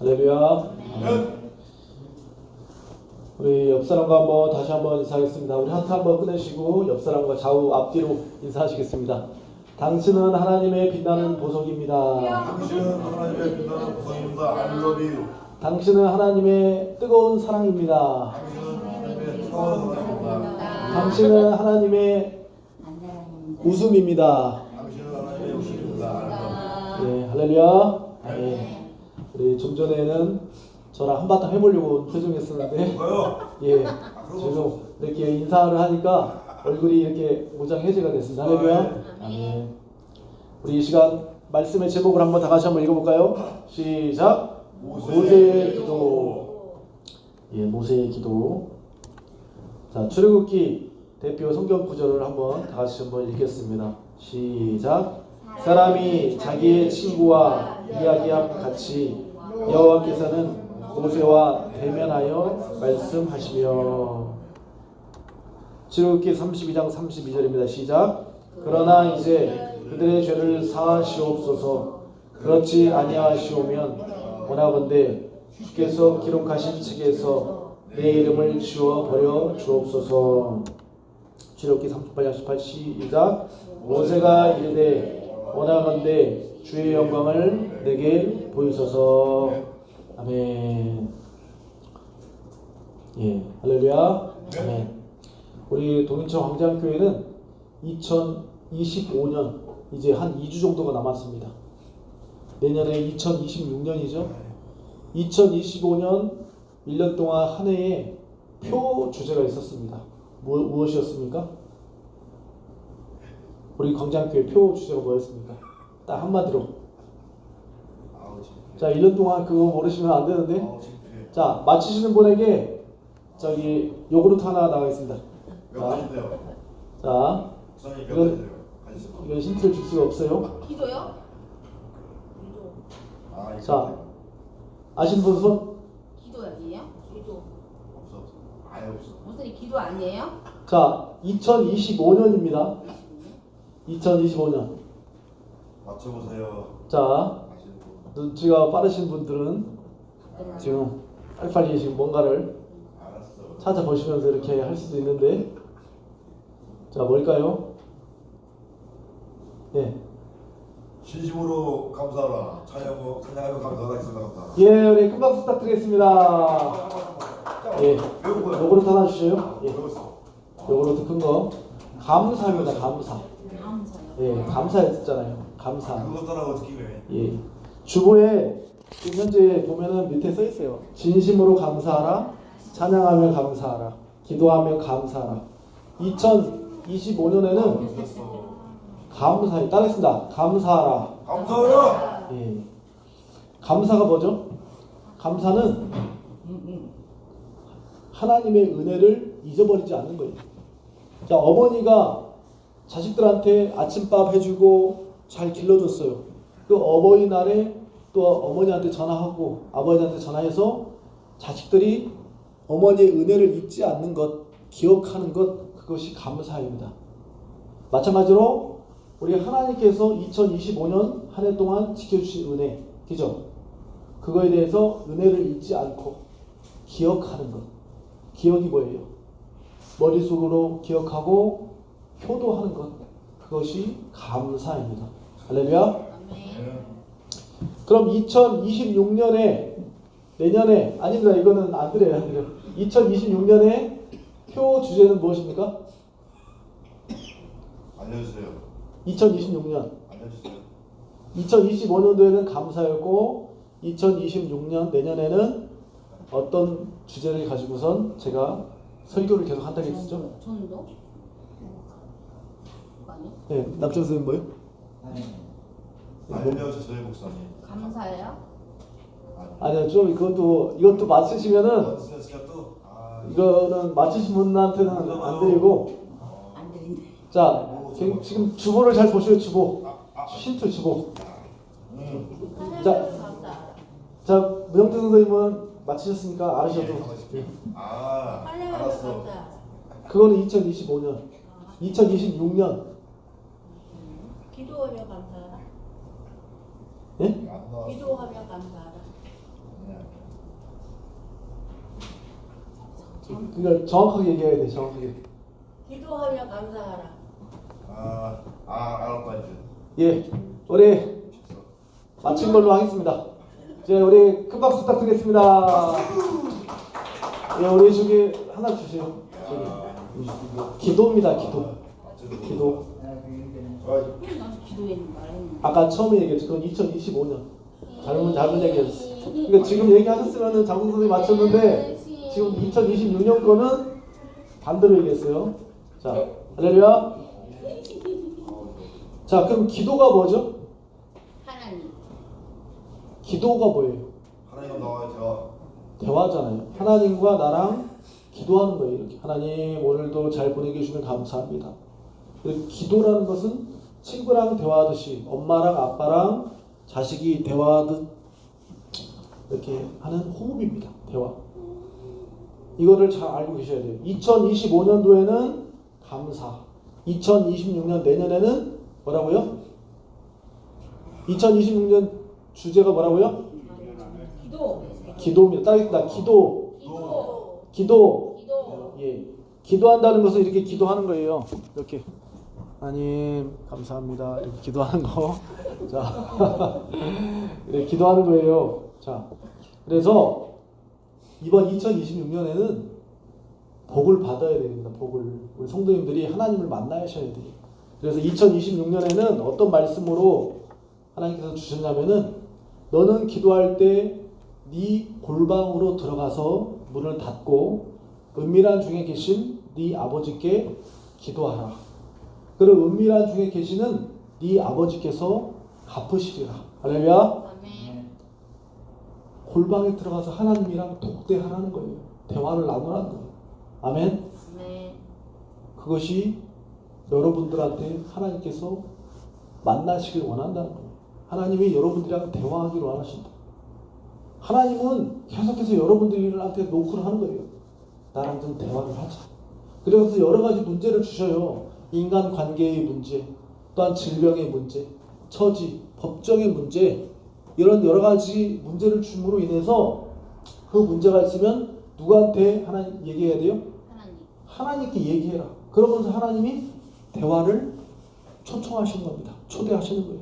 할렐루야. 우리 옆 사람과 한번 다시 한번 인사하겠습니다. 우리 하트 한번 꺼내시고 옆 사람과 좌우 앞뒤로 인사하시겠습니다. 당신은 하나님의 빛나는 보석입니다. 당신은 하나님의 빛나는 보석입니다. I love you. 당신은 하나님의 뜨거운 사랑입니다. 당신은 하나님의 뜨거운 사랑입니다. 당신은 하나님의 웃음입니다. 당신은 하나님의 웃음입니다. 네, 할렐루야. 네. 우리 좀 전에는 저랑 한바탕 해보려고 표정했었는데, 뭐요? 예, 지금 이렇게 인사를 하니까 얼굴이 이렇게 무장해제가 됐습니다. 할렐루야. 아멘. 우리 이 시간 말씀의 제목을 한번 다 같이 한번 읽어볼까요? 시작. 모세의 기도. 예, 모세의 기도. 자, 출애굽기 대표 성경 구절을 한번 다 같이 한번 읽겠습니다. 시작. 사람이 자기의 친구와 이야기함 같이 여호와께서는 모세와 대면하여 말씀하시며. 출애굽기 32장 32절입니다. 시작. 그러나 이제 그들의 죄를 사하시옵소서. 그렇지 아니하시오면 원하건대 주께서 기록하신 책에서 내 이름을 지워 버려 주옵소서. 출애굽기 38장 18 시작. 모세가 이르되 원하건대 주의 영광을 내게 보이소서. 아멘. 예, 할렐루야. 아멘. 우리 동인천 황장교회는 2025년 이제 한 2주 정도가 남았습니다. 내년에 2026년이죠. 2025년 1년 동안 한 해에 표 주제가 있었습니다. 무엇이었습니까? 우리 광장교회 표 주제가 뭐였습니까? 딱 한마디로. 자, 1년 동안 그거 모르시면 안 되는데. 자, 맞히시는 분에게 저기 요구르트 하나 나가겠습니다. 자, 이건 힌트를 줄 수가 없어요. 기도요? 자, 아시는 분 손? 기도 아니에요? 기도. 없어. 아예 없어. 무슨 기도 아니에요? 자, 2025년입니다. 2025년. 맞춰보세요. 자, 눈치가 빠르신 분들은 지금 빨리빨리 지금 뭔가를 알았어. 찾아보시면서 이렇게 할 수도 있는데, 자, 뭘까요? 예. 진심으로 감사하라. 찬양하고 감사하다 생각합니다. 예, 우리 큰 박수 부탁드리겠습니다. 예. 요거르트 하나 주세요. 예. 요거르트 큰 거. 감사입니다. 감사. 감사요. 예, 감사했잖아요. 감사. 그것 따라 어떻게 해? 예. 주보에 지금 현재 보면은 밑에 써 있어요. 진심으로 감사하라. 찬양하며 감사하라. 기도하며 감사하라. 2025년에는 감사해. 따르겠습니다. 감사하라. 감사하라. 예. 감사가 뭐죠? 감사는 하나님의 은혜를 잊어버리지 않는 거예요. 자, 어머니가 자식들한테 아침밥 해주고 잘 길러줬어요. 그 어버이날에 또 어머니한테 전화하고 아버지한테 전화해서 자식들이 어머니의 은혜를 잊지 않는 것, 기억하는 것, 그것이 감사입니다. 마찬가지로 우리 하나님께서 2025년 한 해 동안 지켜주신 은혜, 그죠? 그거에 대해서 은혜를 잊지 않고 기억하는 것. 기억이 뭐예요? 머릿속으로 기억하고 효도하는 것. 그것이 감사입니다. 할렐루야. 그럼 2026년에 내년에 아닙니다. 이거는 안 드려요. 2026년에 표 주제는 무엇입니까? 알려주세요. 2026년. 알려주세요. 2025년도에는 감사였고 2026년 내년에는 어떤 주제를 가지고선 제가 설교를 계속 한다고 했었죠? 전도? 아니? 네, 남천 선생님 뭐요? 알려주세요, 목사님. 감사해요? 아니요, 좀 이것도 맞추시면은 이거는 맞추신 분한테는 안 드리고. 안 드린대. 자, 지금 주보를 잘 보시죠. 주보. 힌트 주보. 자, 문영태 선생님은 맞히셨으니까 알으셔도. 알았어. 그거는 2025년. 2026년. 기도하며 감사하라. 예? 기도하며 감사하라. 그러니까 정확하게 얘기해야 돼. 정확하게. 기도하며 감사하라. 알았다 이제. 예, 우리 마친 걸로 하겠습니다. 이제 우리 큰 박수 부탁드리겠습니다. 예, 우리 저기 하나 주세요. 저기. 기도입니다. 기도. 기도. 나도 기도했는 말했는데. 아까 처음에 얘기했죠. 그건 2025년. 잘못 얘기했어. 그러니까 지금 얘기하셨으면은 장군 선생님 맞췄는데 지금 2026년 거는 반대로 얘기했어요. 자, 할렐루야. 자, 그럼 기도가 뭐죠? 하나님. 기도가 뭐예요? 하나님과 나와의 대화잖아요. 하나님과 나랑 기도하는 거예요. 이렇게 하나님 오늘도 잘 보내게 해주면 감사합니다. 그리고 기도라는 것은 친구랑 대화하듯이 엄마랑 아빠랑 자식이 대화하듯 이렇게 하는 호흡입니다. 대화. 이거를 잘 알고 계셔야 돼요. 2025년도에는 감사. 2026년 내년에는 뭐라고요? 2026년 주제가 뭐라고요? 기도. 기도입니다. 따르겠습니다. 기도. 기도. 기도. 기도. 예. 기도한다는 것은 이렇게 기도하는 거예요. 이렇게. 하나님 감사합니다. 이렇게 기도하는 거. 자, 이렇게 기도하는 거예요. 자, 그래서 이번 2026년에는 복을 받아야 됩니다. 복을 우리 성도님들이 하나님을 만나셔야 돼요. 그래서 2026년에는 어떤 말씀으로 하나님께서 주셨냐면은 너는 기도할 때 네 골방으로 들어가서 문을 닫고 은밀한 중에 계신 네 아버지께 기도하라. 그리고 은밀한 중에 계시는 네 아버지께서 갚으시리라. 할렐루야. 아멘. 골방에 들어가서 하나님이랑 독대하라는 거예요. 대화를 나누라는 거예요. 아멘. 네. 그것이 여러분들한테 하나님께서 만나시길 원한다는 거예요. 하나님이 여러분들이랑 대화하기를 원하신다. 하나님은 계속해서 여러분들한테 노크를 하는 거예요. 나랑 좀 대화를 하자. 그래서 여러 가지 문제를 주셔요. 인간 관계의 문제, 또한 질병의 문제, 처지, 법정의 문제, 이런 여러 가지 문제를 줌으로 인해서 그 문제가 있으면 누구한테 하나님 얘기해야 돼요? 하나님. 하나님께 얘기해라. 그러면서 하나님이 대화를 초청하시는 겁니다. 초대하시는 거예요.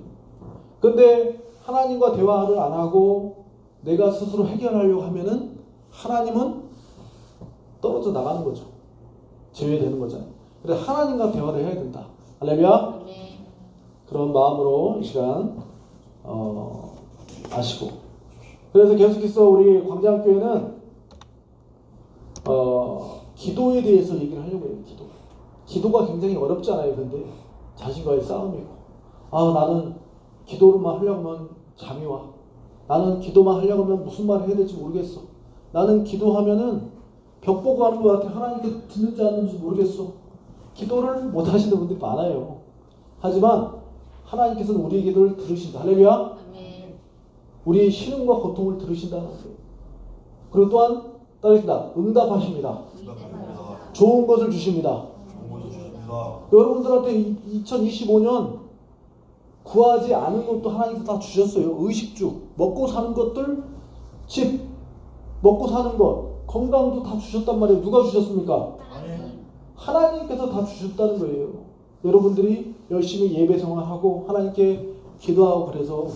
근데 하나님과 대화를 안 하고 내가 스스로 해결하려고 하면은 하나님은 떨어져 나가는 거죠. 제외되는 거잖아요. 그래서 하나님과 대화를 해야 된다. 할렐루야. 네. 그런 마음으로 이 시간 아시고. 그래서 계속해서 우리 광장교회는 기도에 대해서 얘기를 하려고 해요. 기도가 굉장히 어렵잖아요. 근데 자신과의 싸움이고, 나는 기도를만 하려고 하면 잠이 와. 나는 기도만 하려고 하면 무슨 말을 해야 될지 모르겠어. 나는 기도하면은 벽 보고 하는 것 같아. 하나님께 듣는지 안 듣는지 모르겠어. 기도를 못 하시는 분들이 많아요. 하지만 하나님께서는 우리의 기도를 들으신다. 할렐루야. 아멘. 우리의 신음과 고통을 들으신다는 거예요. 그리고 또한 따르겠습니다. 응답하십니다. 좋은 것을 주십니다. 여러분들한테 2025년 구하지 않은 것도 하나님께서 다 주셨어요. 의식주, 먹고 사는 것들, 집, 먹고 사는 것, 건강도 다 주셨단 말이에요. 누가 주셨습니까? 하나님께서 다 주셨다는 거예요. 여러분들이 열심히 예배 생활하고 하나님께 기도하고 그래서.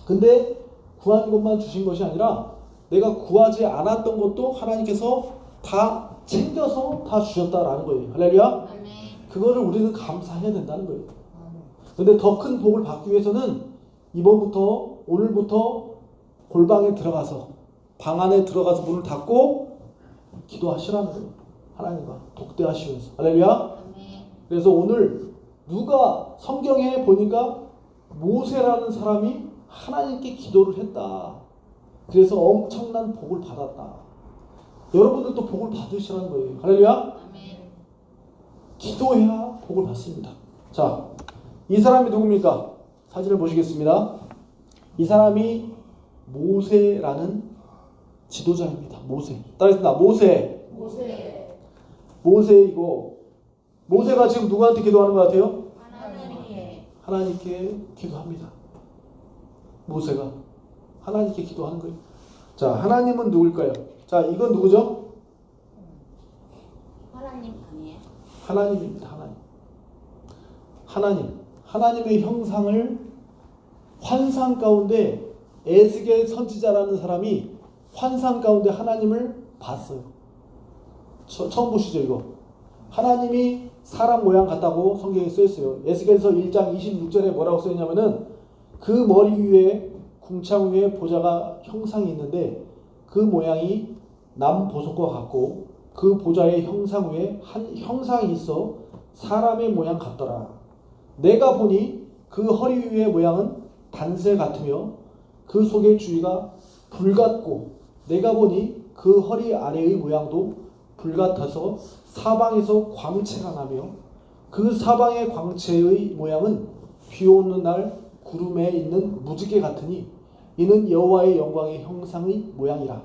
근데 구한 것만 주신 것이 아니라 내가 구하지 않았던 것도 하나님께서 다 챙겨서 다 주셨다라는 거예요. 할렐루야. 아멘. 그거를 우리는 감사해야 된다는 거예요. 근데 더 큰 복을 받기 위해서는 이번부터, 오늘부터 골방에 들어가서, 방 안에 들어가서 문을 닫고 기도하시라는 거예요. 하나님과 독대하시면서. 할렐루야. 아멘. 그래서 오늘 누가 성경에 보니까 모세라는 사람이 하나님께 기도를 했다. 그래서 엄청난 복을 받았다. 여러분들도 복을 받으시라는 거예요. 할렐루야. 아멘. 기도해야 복을 받습니다. 자, 이 사람이 누굽니까? 사진을 보시겠습니다. 이 사람이 모세라는 지도자입니다. 모세. 따라했습니다. 모세. 모세이고, 모세가 지금 누구한테 기도하는 것 같아요? 하나님께. 하나님께 기도합니다. 모세가 하나님께 기도하는 거예요. 자, 하나님은 누굴까요? 자, 이건 누구죠? 하나님입니다. 하나님의 형상을 환상 가운데 에스겔 선지자라는 사람이 환상 가운데 하나님을 봤어요. 처음 보시죠 이거. 하나님이 사람 모양 같다고 성경에 쓰였어요. 에스겔서 1장 26절에 뭐라고 써있냐면은 그 머리 위에 궁창 위에 보좌가 형상이 있는데 그 모양이 남보석과 같고 그 보좌의 형상 위에 한 형상이 있어 사람의 모양 같더라. 내가 보니 그 허리 위의 모양은 단새 같으며 그 속의 주위가 불 같고 내가 보니 그 허리 아래의 모양도 불 같아서 사방에서 광채가 나며 그 사방의 광채의 모양은 비 오는 날 구름에 있는 무지개 같으니 이는 여호와의 영광의 형상의 모양이라.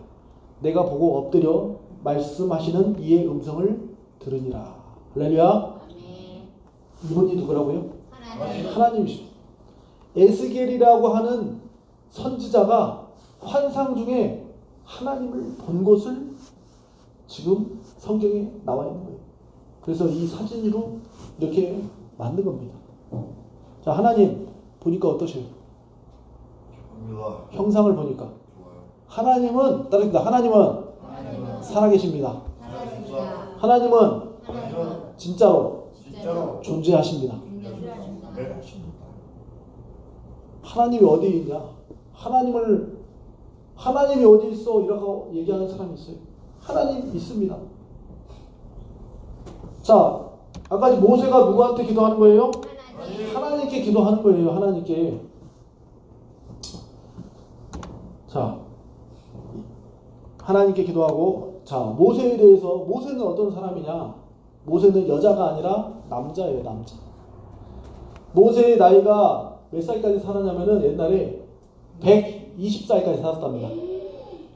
내가 보고 엎드려 말씀하시는 이의 음성을 들으니라. 할렐루야. 아멘. 이분이 누구라고요? 하나님. 하나님이시죠. 에스겔이라고 하는 선지자가 환상 중에 하나님을 본 것을 지금 성경에 나와 있는 거예요. 그래서 이 사진으로 이렇게 만든 겁니다. 자, 하나님 보니까 어떠세요? 좋습니다. 형상을 보니까 좋아요. 하나님은 따르겠습니다. 하나님은 하나님은 살아계십니다. 살아계십니다. 하나님은 하나님은 진짜로 진짜로 존재하십니다. 존재하십니다. 하나님이 어디에 있냐? 하나님이 어디 있어? 이라고 얘기하는 사람이 있어요. 하나님 있습니다. 자, 아까 모세가 누구한테 기도하는 거예요? 하나님. 하나님께 기도하는 거예요. 하나님께. 자, 하나님께 기도하고, 자, 모세에 대해서, 모세는 어떤 사람이냐? 모세는 여자가 아니라 남자예요, 남자. 모세의 나이가 몇 살까지 살았냐면은 옛날에 120살까지 살았답니다.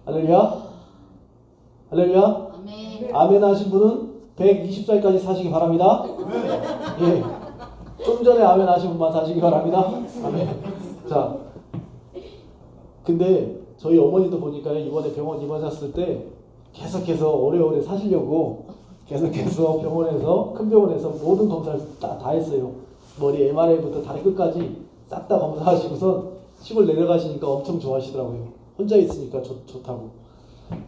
할렐루야. 할렐루야. 아멘. 아멘 하신 분은 120살까지 사시기 바랍니다. 예. 좀 전에 아멘 하신 분만 사시기 바랍니다. 아멘. 자, 근데 저희 어머니도 보니까 이번에 병원 입원하셨을 때 계속해서 오래오래 사시려고 계속해서 병원에서 큰 병원에서 모든 검사를 다 했어요. 머리 MRI부터 다리 끝까지 싹 다 검사하시고선 시골 내려가시니까 엄청 좋아하시더라고요. 혼자 있으니까 좋다고.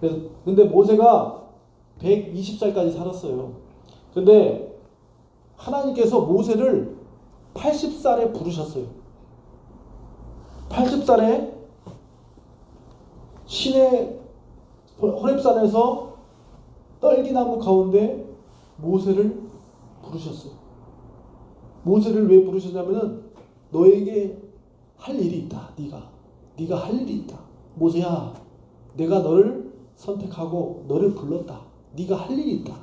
그래서 근데 모세가 120살까지 살았어요. 근데 하나님께서 모세를 80살에 부르셨어요. 80살에 신의 호렙산에서 떨기나무 가운데 모세를 부르셨어요. 모세를 왜 부르셨냐면은 너에게 할 일이 있다. 네가 할 일이 있다. 모세야, 내가 너를 선택하고 너를 불렀다. 네가 할 일이 있다.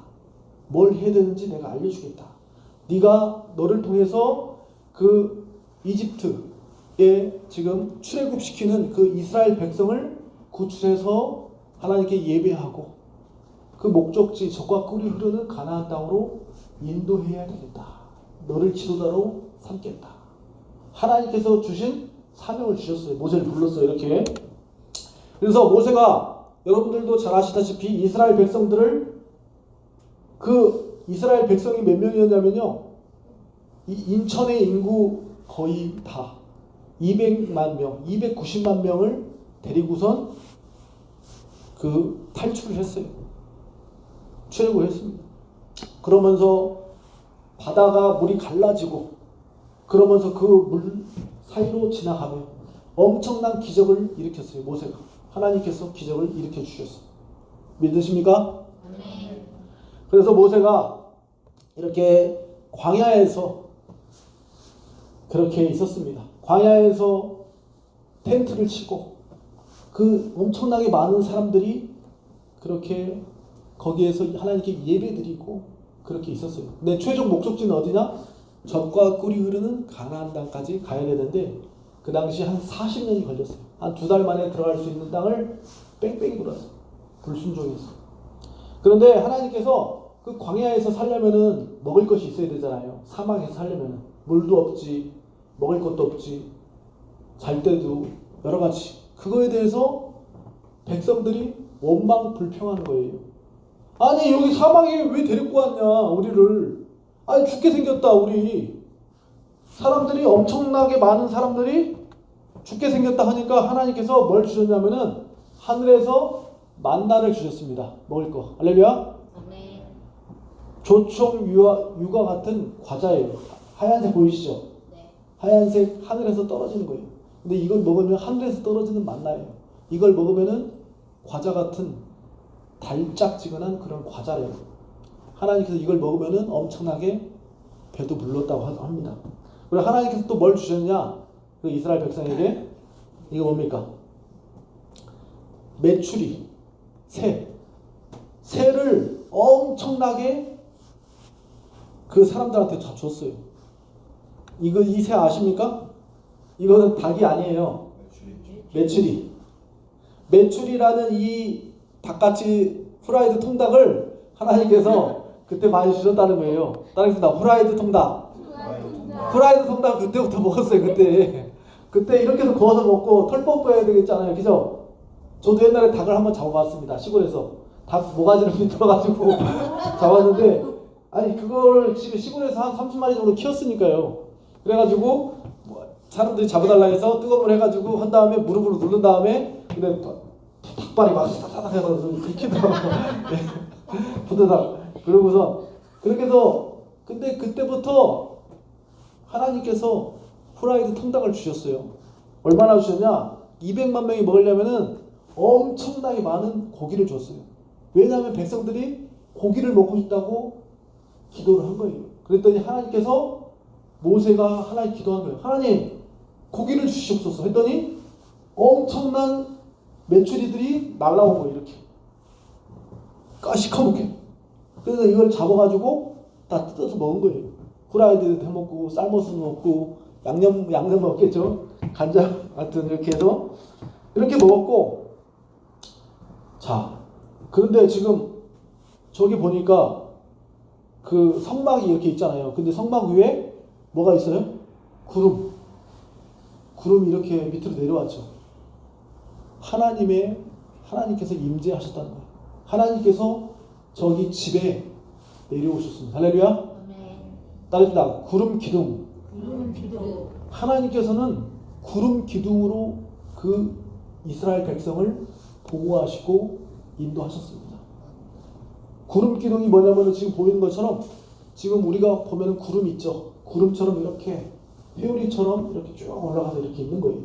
뭘 해야 되는지 내가 알려주겠다. 네가 너를 통해서 그 이집트에 지금 출애굽시키는 그 이스라엘 백성을 구출해서 하나님께 예배하고 그 목적지 적과 꿀이 흐르는 가나안 땅으로 인도해야 되겠다. 너를 지도자로 삼겠다. 하나님께서 주신 사명을 주셨어요. 모세를 불렀어요. 이렇게. 그래서 모세가 여러분들도 잘 아시다시피 이스라엘 백성들을 그 이스라엘 백성이 몇 명이었냐면요. 이 인천의 인구 거의 다 200만 명, 290만 명을 데리고선 그 탈출을 했어요. 출애굽을 했습니다. 그러면서 바다가 물이 갈라지고 그러면서 그 물 사이로 지나가며 엄청난 기적을 일으켰어요. 모세가. 하나님께서 기적을 일으켜 주셨어요. 믿으십니까? 아멘. 그래서 모세가 이렇게 광야에서 그렇게 있었습니다. 광야에서 텐트를 치고 그 엄청나게 많은 사람들이 그렇게 거기에서 하나님께 예배드리고 그렇게 있었어요. 근데 최종 목적지는 어디냐? 젖과 꿀이 흐르는 가나안 땅까지 가야 되는데 그 당시 한 40년이 걸렸어요. 한 2달 만에 들어갈 수 있는 땅을 뺑뺑이 돌았어요. 불순종해서. 그런데 하나님께서 그 광야에서 살려면은 먹을 것이 있어야 되잖아요. 사막에서 살려면은 물도 없지, 먹을 것도 없지, 잘 때도 여러 가지. 그거에 대해서 백성들이 원망 불평하는 거예요. 아니 여기 사막에 왜 데리고 왔냐 우리를. 아니 죽게 생겼다. 우리 사람들이 엄청나게 많은 사람들이 죽게 생겼다 하니까 하나님께서 뭘 주셨냐면은 하늘에서 만나를 주셨습니다. 먹을 거. 할렐루야. 아멘. 조청 유과 같은 과자예요. 하얀색 보이시죠? 네. 하얀색 하늘에서 떨어지는 거예요. 근데 이걸 먹으면 하늘에서 떨어지는 만나예요. 이걸 먹으면은 과자 같은 달짝지근한 그런 과자래요. 하나님께서 이걸 먹으면은 엄청나게 배도 불렀다고 합니다. 그리고 하나님께서 또 뭘 주셨냐? 그 이스라엘 백성에게 이거 뭡니까? 메추리, 새를 엄청나게 그 사람들한테 다 줬어요. 이 새 아십니까? 이거는 닭이 아니에요. 메추리라는 이 닭같이 후라이드 통닭을 하나님께서 그때 많이 주셨다는 거예요. 따라했습니다. 후라이드 통닭. 후라이드 통닭 그때부터 먹었어요. 그때 이렇게 해서 구워서 먹고 털 뽑아야 되겠잖아요. 그죠? 저도 옛날에 닭을 한번 잡아봤습니다. 시골에서 닭 모가지를 비틀어가지고 잡았는데 아니 그걸 지금 시골에서 한 30마리 정도 키웠으니까요. 그래가지고 사람들이 잡아달라 해서 뜨거운 물 해가지고 한 다음에 무릎으로 누른 다음에 근데 닭발이 막 사사삭 해서 긁히더라고요. 부드덕. 그러고서 그렇게 해서 근데 그때부터 하나님께서 후라이드 통닭을 주셨어요. 얼마나 주셨냐? 200만 명이 먹으려면은 엄청나게 많은 고기를 줬어요. 왜냐하면 백성들이 고기를 먹고 싶다고 기도를 한 거예요. 그랬더니 하나님께서 모세가 하나님 기도한 거예요. 하나님 고기를 주시옵소서 했더니 엄청난 메추리들이 날라온 거예요. 이렇게 시커멓게. 그래서 이걸 잡아가지고 다 뜯어서 먹은 거예요. 후라이드도 해먹고 쌀먹어도 먹고 양념 먹겠죠. 간장 같은 이렇게 해서 이렇게 먹었고 자 그런데 지금 저기 보니까 그 성막이 이렇게 있잖아요. 근데 성막 위에 뭐가 있어요? 구름이 이렇게 밑으로 내려왔죠. 하나님께서 임재하셨다는 거예요. 하나님께서 저기 집에 내려오셨습니다. 할렐루야. 아멘. 따릅니다. 구름 기둥. 기도. 하나님께서는 구름 기둥으로 그 이스라엘 백성을 보호하시고 인도하셨습니다. 구름 기둥이 뭐냐면 지금 보이는 것처럼 지금 우리가 보면 구름 있죠. 구름처럼 이렇게 회오리처럼 이렇게 쭉 올라가서 이렇게 있는 거예요.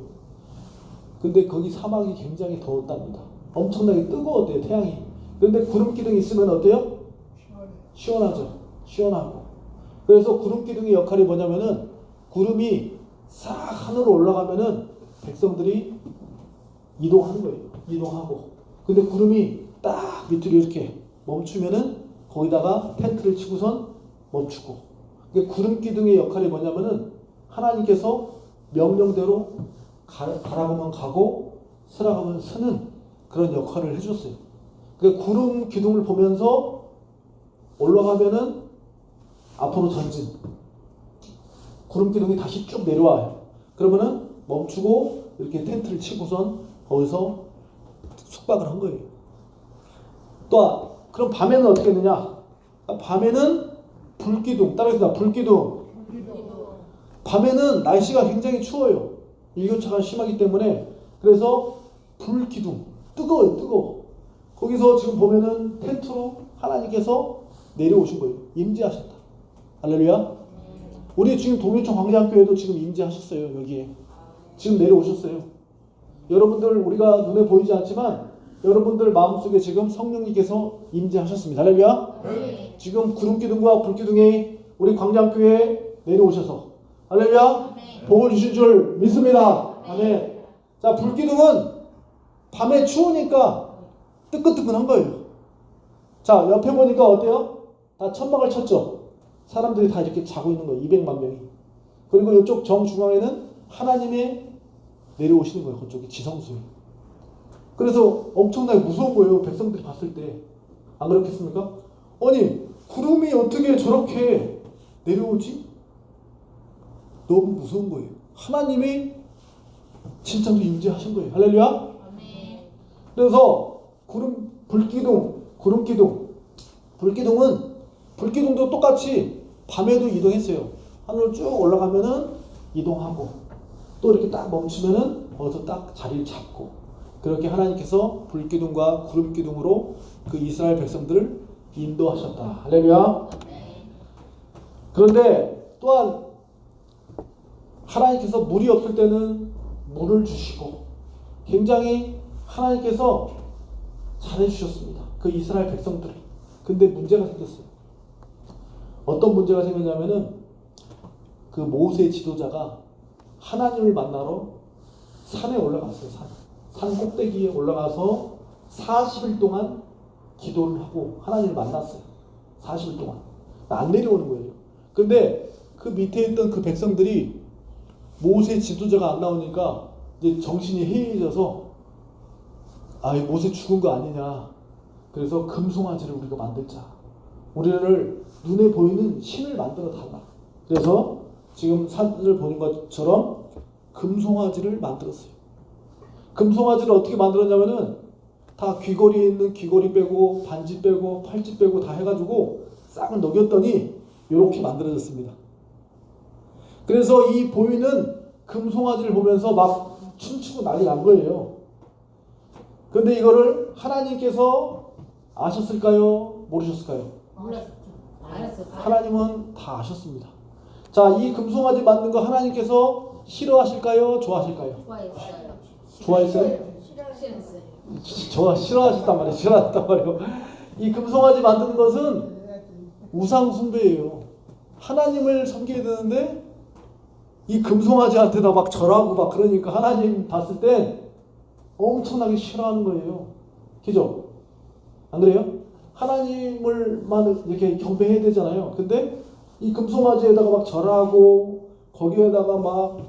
근데 거기 사막이 굉장히 더웠답니다. 엄청나게 뜨거웠대요, 태양이. 그런데 구름 기둥이 있으면 어때요? 시원하죠. 시원하고. 그래서 구름 기둥의 역할이 뭐냐면은 구름이 싹 하늘로 올라가면은 백성들이 이동하는 거예요. 이동하고. 근데 구름이 딱 밑으로 이렇게 멈추면은 거기다가 텐트를 치고선 멈추고. 그러니까 구름 기둥의 역할이 뭐냐면은 하나님께서 명령대로 가라고 하면 가고 서라고 하면 서는 그런 역할을 해줬어요. 그러니까 구름 기둥을 보면서 올라가면은 앞으로 전진. 구름 기둥이 다시 쭉 내려와요. 그러면은 멈추고 이렇게 텐트를 치고선 거기서 숙박을 한 거예요. 또 그럼 밤에는 어떻게 했느냐? 밤에는 불기둥. 따라해서 불기둥. 밤에는 날씨가 굉장히 추워요. 일교차가 심하기 때문에. 그래서 불기둥. 뜨거워요. 뜨거워. 거기서 지금 보면은 텐트로 하나님께서 내려오신 거예요. 임재하셨다. 할렐루야. 우리 지금 동유청 광대학교에도 지금 임재하셨어요. 여기에. 지금 내려오셨어요. 여러분들 우리가 눈에 보이지 않지만 여러분들 마음속에 지금 성령님께서 임재하셨습니다. 할렐루야. 네. 지금 구름기둥과 불기둥이 우리 광장교회에 내려오셔서 할렐루야. 네. 복을 주신 줄 믿습니다. 아멘. 자, 불기둥은 밤에 추우니까 뜨끈뜨끈한 거예요. 자, 옆에 보니까 어때요? 다 천막을 쳤죠. 사람들이 다 이렇게 자고 있는 거예요. 200만 명이. 그리고 이쪽 정중앙에는 하나님의 내려오시는 거예요. 그쪽이 지성소에. 그래서 엄청나게 무서운 거예요. 백성들이 봤을 때. 안 그렇겠습니까? 아니 구름이 어떻게 저렇게 내려오지? 너무 무서운 거예요. 하나님이 진짜로 임재하신 거예요. 할렐루야. 아멘. 그래서 불기둥은 불기둥도 똑같이 밤에도 이동했어요. 하늘로 쭉 올라가면은 이동하고 또 이렇게 딱 멈추면은 거기서 딱 자리를 잡고 그렇게 하나님께서 불기둥과 구름기둥으로 그 이스라엘 백성들을 인도하셨다. 할렐루야. 그런데 또한 하나님께서 물이 없을 때는 물을 주시고 굉장히 하나님께서 잘해주셨습니다. 그 이스라엘 백성들을. 근데 문제가 생겼어요. 어떤 문제가 생겼냐면은 그 모세 지도자가 하나님을 만나러 산에 올라갔어요. 산 꼭대기에 올라가서 40일 동안 기도를 하고 하나님을 만났어요. 40일 동안. 안 내려오는 거예요. 근데 그 밑에 있던 그 백성들이 모세 지도자가 안 나오니까 이제 정신이 해이해져서 모세 죽은 거 아니냐. 그래서 금송아지를 우리가 만들자. 우리를 눈에 보이는 신을 만들어 달라. 그래서 지금 산을 보는 것처럼 금송아지를 만들었어요. 금송아지를 어떻게 만들었냐면은 다 귀걸이에 있는 귀걸이 빼고 반지 빼고 팔찌 빼고 다 해가지고 싹 녹였더니 이렇게 만들어졌습니다. 그래서 이 보이는 금송아지를 보면서 막 춤추고 난리 난 거예요. 그런데 이거를 하나님께서 아셨을까요? 모르셨을까요? 알았어. 하나님은 다 아셨습니다. 자, 이 금송아지 만든 거 하나님께서 싫어하실까요? 좋아하실까요? 좋아했어요. 좋아했어요? 싫었어요. 싫어하셨단 말이에요. 싫어하셨단 말이에요. 이 금송아지 만드는 것은 우상 숭배예요. 하나님을 섬겨야 되는데 이 금송아지한테다 막 절하고 막 그러니까 하나님 봤을 땐 엄청나게 싫어하는 거예요. 그죠? 안 그래요? 하나님을만 이렇게 경배해야 되잖아요. 근데 이 금송아지에다가 막 절하고 거기에다가 막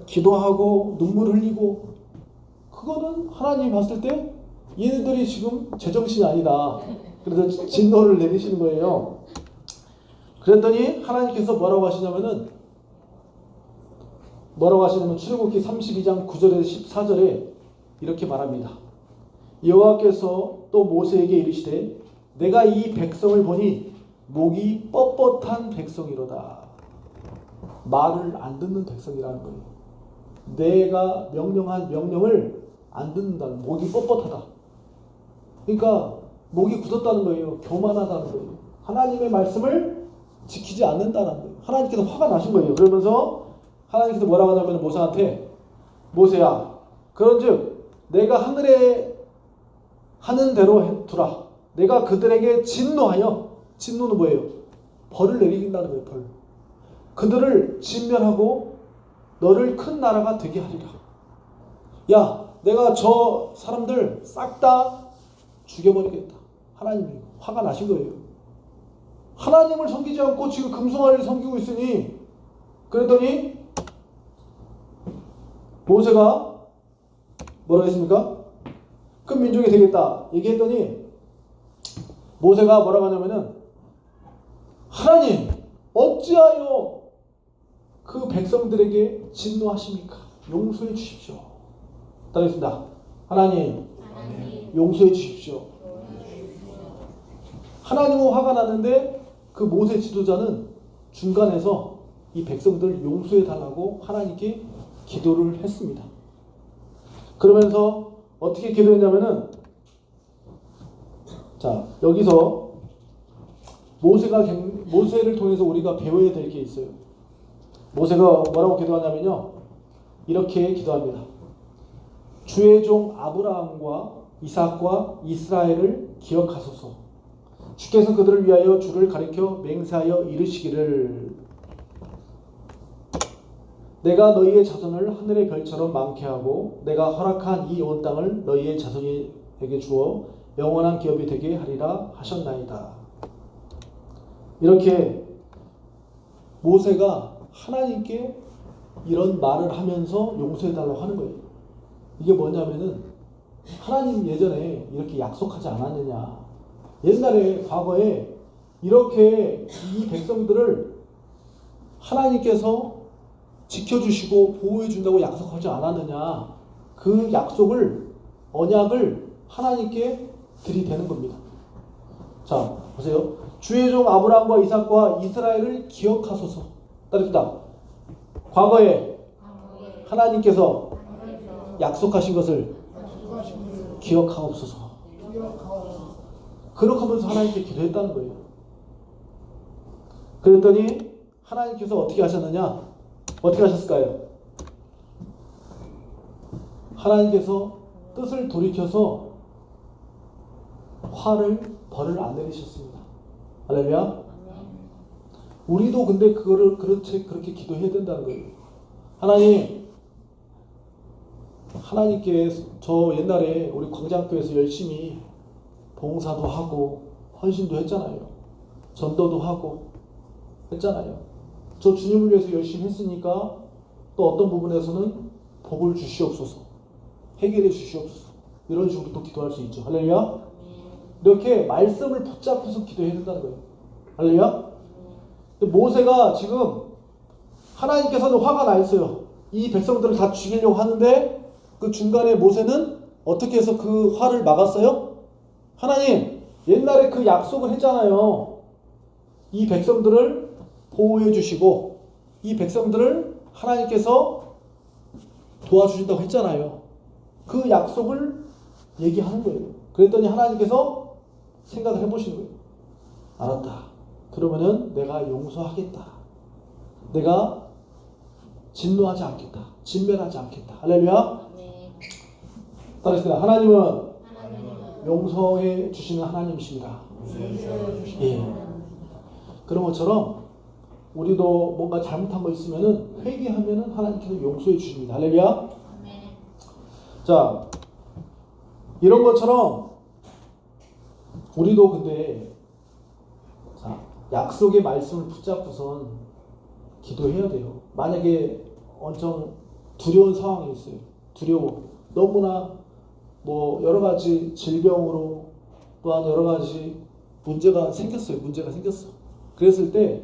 기도하고 눈물 흘리고 그거는 하나님이 봤을 때 얘네들이 지금 제정신이 아니다. 그래서 진노를 내리시는 거예요. 그랬더니 하나님께서 뭐라고 하시냐면 출애굽기 32장 9절에서 14절에 이렇게 말합니다. 여호와께서 또 모세에게 이르시되 내가 이 백성을 보니 목이 뻣뻣한 백성이로다. 말을 안 듣는 백성이라는 거예요. 내가 명령한 명령을 안 듣는다는, 목이 뻣뻣하다. 그러니까 목이 굳었다는 거예요. 교만하다는 거예요. 하나님의 말씀을 지키지 않는다는 거예요. 하나님께서 화가 나신 거예요. 그러면서 하나님께서 뭐라고 하냐면 모세한테 모세야 그런즉 내가 하늘에 하는 대로 두라. 내가 그들에게 진노하여, 진노는 뭐예요? 벌을 내리긴다는 거예요. 벌. 그들을 진멸하고 너를 큰 나라가 되게 하리라. 야, 내가 저 사람들 싹 다 죽여버리겠다. 하나님이 화가 나신 거예요. 하나님을 섬기지 않고 지금 금송아지를 섬기고 있으니, 그랬더니 모세가 뭐라고 했습니까? 큰 민족이 되겠다 얘기했더니 모세가 뭐라고 하냐면은 하나님 어찌하여 그 백성들에게 진노하십니까? 용서해 주십시오. 따르겠습니다. 하나님 용서해 주십시오. 하나님은 화가 났는데 그 모세 지도자는 중간에서 이 백성들 용서해 달라고 하나님께 기도를 했습니다. 그러면서 어떻게 기도했냐면은, 자, 여기서 모세를 통해서 우리가 배워야 될 게 있어요. 모세가 뭐라고 기도하냐면요, 이렇게 기도합니다. 주의 종 아브라함과 이삭과 이스라엘을 기억하소서. 주께서 그들을 위하여 주를 가리켜 맹세하여 이르시기를 내가 너희의 자손을 하늘의 별처럼 많게 하고 내가 허락한 이 온 땅을 너희의 자손에게 주어 영원한 기업이 되게 하리라 하셨나이다. 이렇게 모세가 하나님께 이런 말을 하면서 용서해달라고 하는 거예요. 이게 뭐냐면은 하나님 예전에 이렇게 약속하지 않았느냐. 옛날에 과거에 이렇게 이 백성들을 하나님께서 지켜주시고 보호해준다고 약속하지 않았느냐. 그 약속을, 언약을 하나님께 들이대는 겁니다. 자, 보세요. 주의 종 아브라함과 이삭과 이스라엘을 기억하소서. 따릅니다. 과거에 하나님께서 약속하신 것을 기억하옵소서. 그렇게 하면서 하나님께 기도했다는 거예요. 그랬더니 하나님께서 어떻게 하셨느냐? 어떻게 하셨을까요? 하나님께서 뜻을 돌이켜서 벌을 안 내리셨습니다. 할렐루야. 우리도 근데 그거를 그렇게 기도해야 된다는 거예요. 하나님께 저 옛날에 우리 광장교회에서 열심히 봉사도 하고 헌신도 했잖아요. 전도도 하고 했잖아요. 저 주님을 위해서 열심히 했으니까 또 어떤 부분에서는 복을 주시옵소서, 해결해 주시옵소서, 이런 식으로 또 기도할 수 있죠. 할렐루야. 이렇게 말씀을 붙잡고서 기도해야 된다는 거예요. 할렐루야. 모세가 지금 하나님께서는 화가 나 있어요. 이 백성들을 다 죽이려고 하는데 그 중간에 모세는 어떻게 해서 그 화를 막았어요? 하나님, 옛날에 그 약속을 했잖아요. 이 백성들을 보호해 주시고 이 백성들을 하나님께서 도와주신다고 했잖아요. 그 약속을 얘기하는 거예요. 그랬더니 하나님께서 생각을 해보시는 거예요. 알았다. 그러면은 내가 용서하겠다. 내가 진노하지 않겠다. 진멸하지 않겠다. 할렐루야. 따르겠습니다. 하나님은 용서해 주시는 하나님이십니다. 예. 그런 것처럼 우리도 뭔가 잘못한 거 있으면은 회개하면은 하나님께서 용서해 주십니다. 할렐루야. 자, 이런 것처럼 우리도 근데 자, 약속의 말씀을 붙잡고선 기도해야 돼요. 만약에 엄청 두려운 상황이 있어요. 두려워. 너무나 뭐 여러 가지 질병으로 또한 여러 가지 문제가 생겼어요. 그랬을 때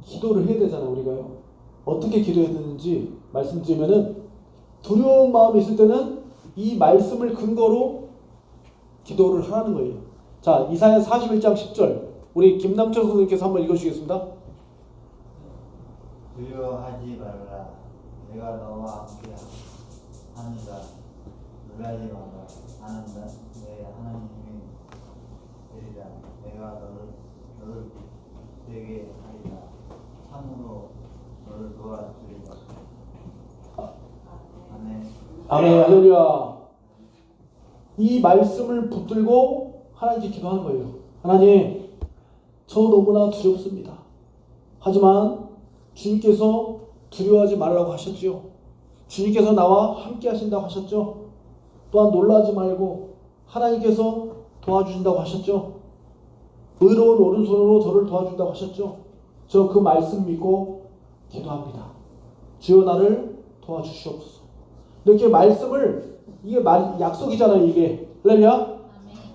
기도를 해야 되잖아요. 우리가요. 어떻게 기도해야 되는지 말씀드리면은 두려운 마음이 있을 때는 이 말씀을 근거로 기도를 하라는 거예요. 자, 이사야 41장 10절 우리 김남철 선생님께서 한번 읽어주시겠습니다. 두려워하지 말라. 내가 너와 함께 하니라. 놀라지 마라. 나는 내 하나님이 되리라. 내가 너를 되게 하리라. 참으로 너를 도와주리라. 아멘. 아멘. 할렐루야. 이 말씀을 붙들고 하나님께 기도하는 거예요. 하나님, 저 너무나 두렵습니다. 하지만 주님께서 두려워하지 말라고 하셨죠. 주님께서 나와 함께 하신다고 하셨죠. 또한 놀라지 말고 하나님께서 도와주신다고 하셨죠. 의로운 오른손으로 저를 도와준다고 하셨죠. 저 그 말씀 믿고 기도합니다. 주여 나를 도와주시옵소서. 이렇게 말씀을 이게 약속이잖아요. 이게 할렐루야.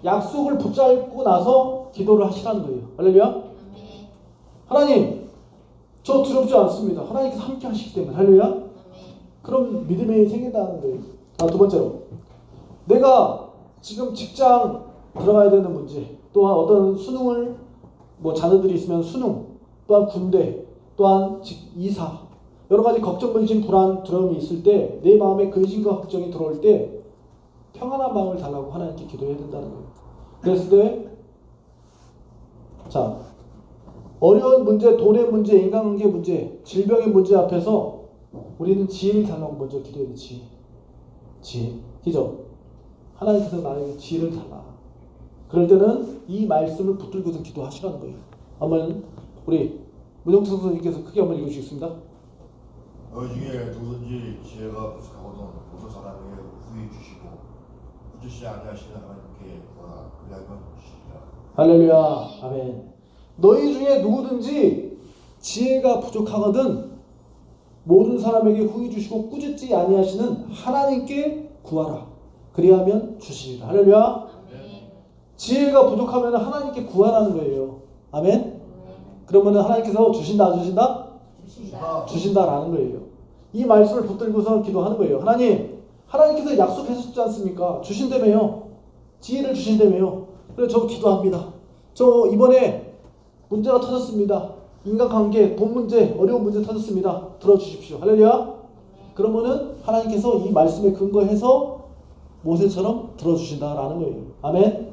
약속을 붙잡고 나서 기도를 하시라는 거예요. 할렐루야. 하나님, 저 두렵지 않습니다. 하나님께서 함께 하시기 때문에. 할렐루야. 그럼 믿음이 생긴다는 거예요. 두 번째로 내가 지금 직장 들어가야 되는 문제, 또한 어떤 수능을 뭐 자녀들이 있으면 수능, 또한 군대, 또한 이사, 여러 가지 걱정, 근심, 불안, 두려움이 있을 때 내 마음에 근심과 걱정이 들어올 때 평안한 마음을 달라고 하나님께 기도해야 된다는 거예요. 그랬을 때 자, 어려운 문제, 돈의 문제, 인간관계 문제, 질병의 문제 앞에서 우리는 지혜를 달라고 먼저 기도해야 돼. 지혜. 그죠? 하나님께서 나에게 지혜를 달라. 그럴 때는 이 말씀을 붙들고서 기도하시라는 거예요. 한번 우리 문영수 선생님께서 크게 한번 읽어주시겠습니다. 너희 중에 누구든지 지혜가 부족하거든 모든 사람에게 후히 주시고 부주시 아니하시는 하나님께 구하라. 그리하면 주시리라. 할렐루야. 아멘. 너희 중에 누구든지 지혜가 부족하거든 모든 사람에게 후히 주시고 꾸짖지 아니하시는 하나님께 구하라. 그리하면 주시리라. 할렐루야. 지혜가 부족하면 하나님께 구하라는 거예요. 아멘. 그러면 하나님께서 주신다 안 주신다? 주신다라는 거예요. 이 말씀을 붙들고서 기도하는 거예요. 하나님께서 약속하셨지 않습니까? 주신다며요. 지혜를 주신다며요. 그래서 저 기도합니다. 저 이번에 문제가 터졌습니다. 인간관계, 돈 문제, 어려운 문제 터졌습니다. 들어주십시오. 할렐루야. 그러면은 하나님께서 이 말씀에 근거해서 모세처럼 들어주신다라는 거예요. 아멘.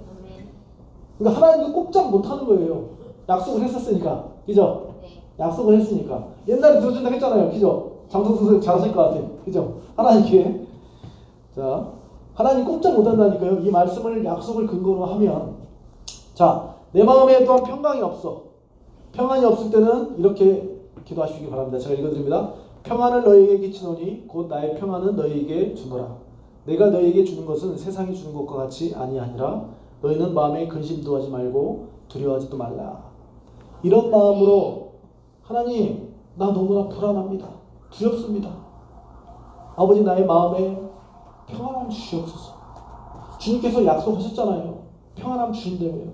그러니까 하나님도 꼼짝 못하는 거예요. 약속을 했었으니까. 그죠? 약속을 했으니까. 옛날에 들어준다고 했잖아요. 그죠? 장성수 잘하실 것 같아요. 그죠? 하나님께. 자, 하나님 꼼짝 못한다니까요. 이 말씀을 약속을 근거로 하면. 자, 내 마음에 또한 평강이 없어. 평안이 없을 때는 이렇게 기도하시기 바랍니다. 제가 읽어드립니다. 평안을 너희에게 끼치노니 곧 나의 평안은 너희에게 주노라. 내가 너희에게 주는 것은 세상이 주는 것과 같이 아니하니라. 너희는 마음에 근심도 하지 말고 두려워하지도 말라. 이런 마음으로 하나님, 나 너무나 불안합니다. 두렵습니다. 아버지, 나의 마음에 평안함 주시옵소서. 주님께서 약속하셨잖아요. 평안함 주신다며요.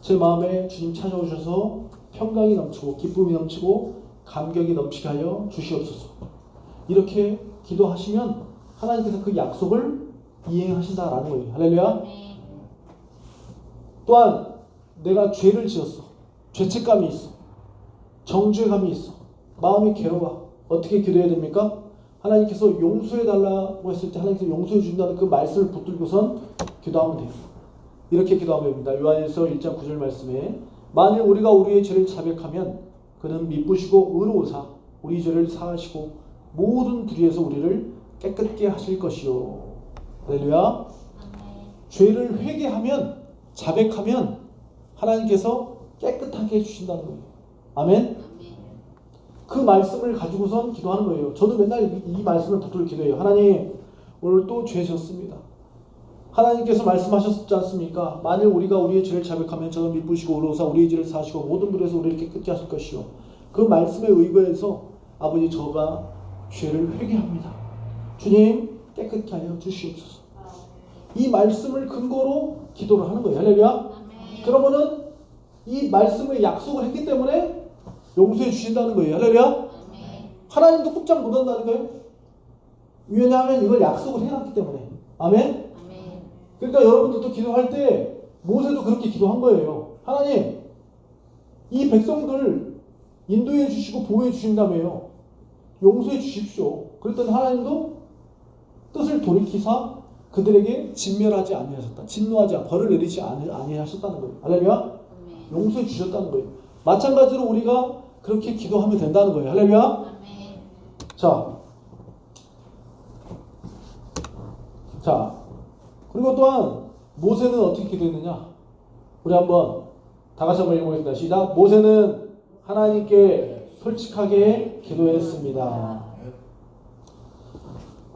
제 마음에 주님 찾아오셔서 평강이 넘치고 기쁨이 넘치고 감격이 넘치게 하여 주시옵소서. 이렇게 기도하시면 하나님께서 그 약속을 이행하신다라는 거예요. 할렐루야. 또한 내가 죄를 지었어. 죄책감이 있어. 정죄감이 있어. 마음이 괴로워. 어떻게 기도해야 됩니까? 하나님께서 용서해달라고 했을 때 하나님께서 용서해 준다는 그 말씀을 붙들고선 기도하면 돼요. 이렇게 기도하면 됩니다. 요한일서 1장 9절 말씀에 만일 우리가 우리의 죄를 자백하면 그는 미쁘시고 의로우사 우리 죄를 사하시고 모든 불의에서 우리를 깨끗게 하실 것이요. 할렐루야. 죄를 회개하면 자백하면 하나님께서 깨끗하게 해주신다는 거예요. 아멘. 그 말씀을 가지고선 기도하는 거예요. 저도 맨날 이 말씀을 붙들고 기도해요. 하나님, 오늘 또 죄 졌습니다. 하나님께서 말씀하셨지 않습니까? 만일 우리가 우리의 죄를 자백하면 저는 미쁘시고 의로우사 우리의 죄를 사하시고 모든 불에서 우리를 깨끗게 하실 것이요. 그 말씀에 의거해서 아버지, 저가 죄를 회개합니다. 주님, 깨끗게 하여 주시옵소서. 이 말씀을 근거로 기도를 하는 거예요. 할렐루야. 그러면은 이 말씀을 약속을 했기 때문에 용서해 주신다는 거예요. 할렐루야. 하나님도 꼼짝 못한다는 거예요. 왜냐하면 이걸 약속을 해놨기 때문에. 아멘. 그러니까 여러분들도 기도할 때 모세도 그렇게 기도한 거예요. 하나님, 이 백성들 인도해 주시고 보호해 주신다며요. 용서해 주십시오. 그랬더니 하나님도 뜻을 돌이키사 그들에게 진멸하지 아니하셨다. 진노하지 벌을 내리지 아니하셨다는 거예요. 할렐루야. 용서해 주셨다는 거예요. 마찬가지로 우리가 그렇게 기도하면 된다는 거예요. 할렐루야. 자, 그리고 또한 모세는 어떻게 기도했느냐? 우리 한번 다 같이 한번 읽어보겠습니다. 시작. 모세는 하나님께 솔직하게 기도했습니다.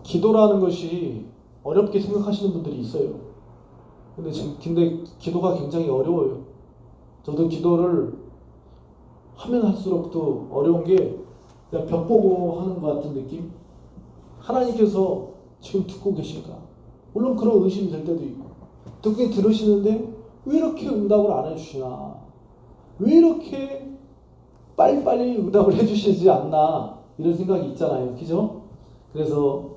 기도라는 것이 어렵게 생각하시는 분들이 있어요. 근데 기도가 굉장히 어려워요. 저도 기도를 하면 할수록 또 어려운 게 그냥 벽 보고 하는 것 같은 느낌? 하나님께서 지금 듣고 계실까? 물론 그런 의심이 될 때도 있고 듣긴 들으시는데 왜 이렇게 응답을 안 해주시나? 왜 이렇게 빨리빨리 응답을 해주시지 않나? 이런 생각이 있잖아요. 그죠? 그래서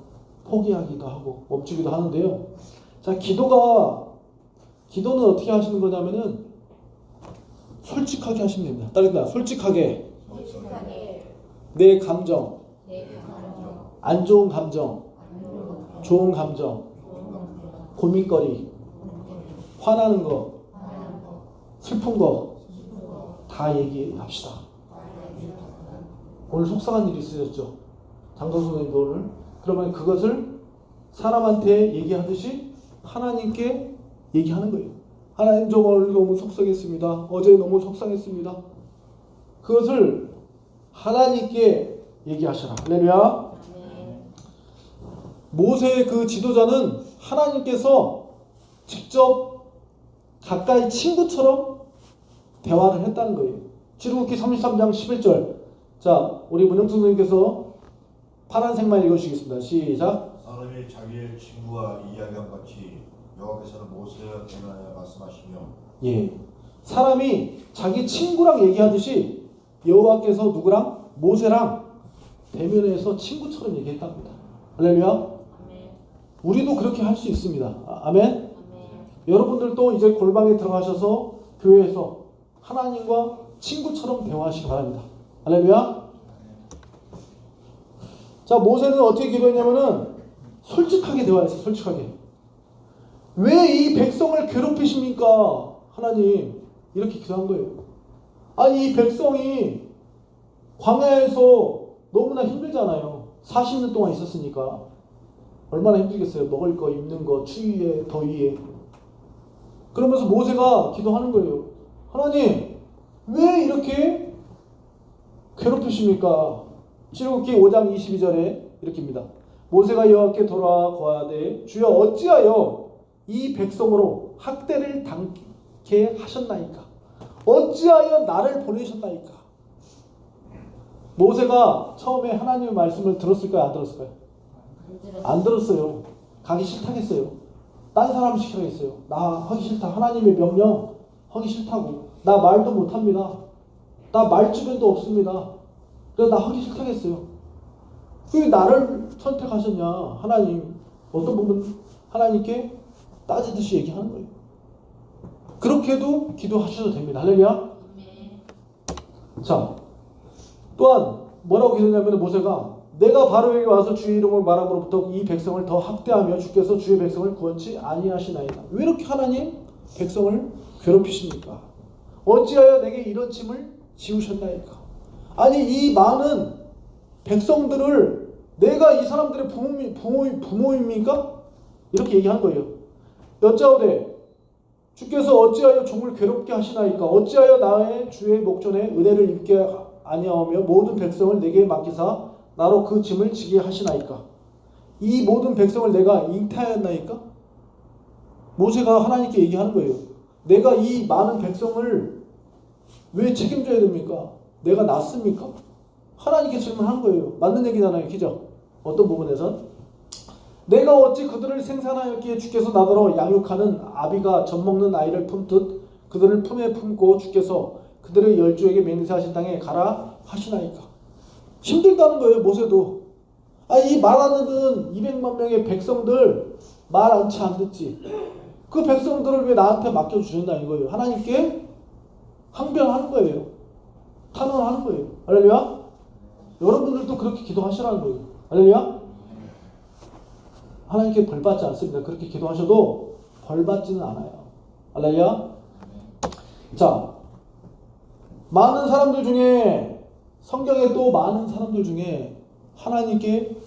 포기하기도 하고 멈추기도 하는데요. 자, 기도는 어떻게 하시는 거냐면은 솔직하게 하시면 됩니다. 따르다 솔직하게 내 감정, 안 좋은 감정, 좋은 감정, 고민거리, 화나는 거, 슬픈 거 다 얘기합시다. 오늘 속상한 일이 있으셨죠? 장성수 선생님도 오늘. 그러면 그것을 사람한테 얘기하듯이 하나님께 얘기하는 거예요. 하나님, 저 오늘 너무 속상했습니다. 어제 너무 속상했습니다. 그것을 하나님께 얘기하셔라. 할렐루야. 모세의 그 지도자는 하나님께서 직접 가까이 친구처럼 대화를 했다는 거예요. 출애굽기 33장 11절. 자, 우리 문영준 선생님께서 파란색만 읽어주시겠습니다. 시작. 사람이 자기의 친구와 이야기한 같이 여호와께서는 모세와 대면하여 말씀하시며. 예, 사람이 자기 친구랑 얘기하듯이 여호와께서 누구랑? 모세랑 대면해서 친구처럼 얘기했답니다. 할렐루야. 우리도 그렇게 할 수 있습니다. 아멘. 여러분들도 이제 골방에 들어가셔서 교회에서 하나님과 친구처럼 대화하시기 바랍니다. 할렐루야. 자, 모세는 어떻게 기도했냐면은 솔직하게 대화했어요. 솔직하게. 왜 이 백성을 괴롭히십니까? 하나님. 이렇게 기도한 거예요. 아니, 이 백성이 광야에서 너무나 힘들잖아요. 40년 동안 있었으니까. 얼마나 힘들겠어요. 먹을 거, 입는 거, 추위에, 더위에. 그러면서 모세가 기도하는 거예요. 하나님, 왜 이렇게 괴롭히십니까? 출애굽기 5장 22절에 이렇게입니다. 모세가 여호와께 돌아가되 주여 어찌하여 이 백성으로 학대를 당케 하셨나이까? 어찌하여 나를 보내셨나이까? 모세가 처음에 하나님의 말씀을 들었을까요? 안 들었을까요? 안 들었어요. 가기 싫다겠어요. 딴 사람 시키라겠어요. 나 하기 싫다. 하나님의 명령 하기 싫다고. 나 말도 못합니다. 나 말주변도 없습니다. 그래서 나 하기 싫다겠어요. 왜 나를 선택하셨냐? 하나님. 어떤 부분 하나님께 따지듯이 얘기하는 거예요. 그렇게도 기도하셔도 됩니다. 할렐루야. 자, 또한 뭐라고 기도했냐면 모세가 내가 바로에게 와서 주의 이름을 말함으로부터 이 백성을 더 학대하며 주께서 주의 백성을 구원치 아니하시나이다. 왜 이렇게 하나님 백성을 괴롭히십니까? 어찌하여 내게 이런 짐을 지우셨나이까? 아니, 이 많은 백성들을 내가 이 사람들의 부모입니까? 이렇게 얘기한 거예요. 여짜오되 주께서 어찌하여 종을 괴롭게 하시나이까? 어찌하여 나의 주의 목전에 은혜를 입게 아니하며 모든 백성을 내게 맡기사 나로 그 짐을 지게 하시나이까? 이 모든 백성을 내가 잉태하였나이까? 모세가 하나님께 얘기하는 거예요. 내가 이 많은 백성을 왜 책임져야 됩니까? 내가 낳습니까? 하나님께 질문한 거예요. 맞는 얘기잖아요. 그죠? 어떤 부분에선 내가 어찌 그들을 생산하였기에 주께서 나더러 양육하는 아비가 젖먹는 아이를 품듯 그들을 품에 품고 주께서 그들의 열조에게 맹세하신 땅에 가라 하시나이까? 힘들다는 거예요. 모세도. 이 말하는 200만 명의 백성들 말 안치 안 듣지. 그 백성들을 왜 나한테 맡겨주셨나 이거예요. 하나님께 항변하는 거예요. 탄원하는 거예요. 할렐루야. 여러분들도 그렇게 기도하시라는 거예요. 할렐루야. 하나님께 벌 받지 않습니다. 그렇게 기도하셔도 벌 받지는 않아요. 할렐루야. 자, 많은 사람들 중에 성경에 또 많은 사람들 중에 하나님께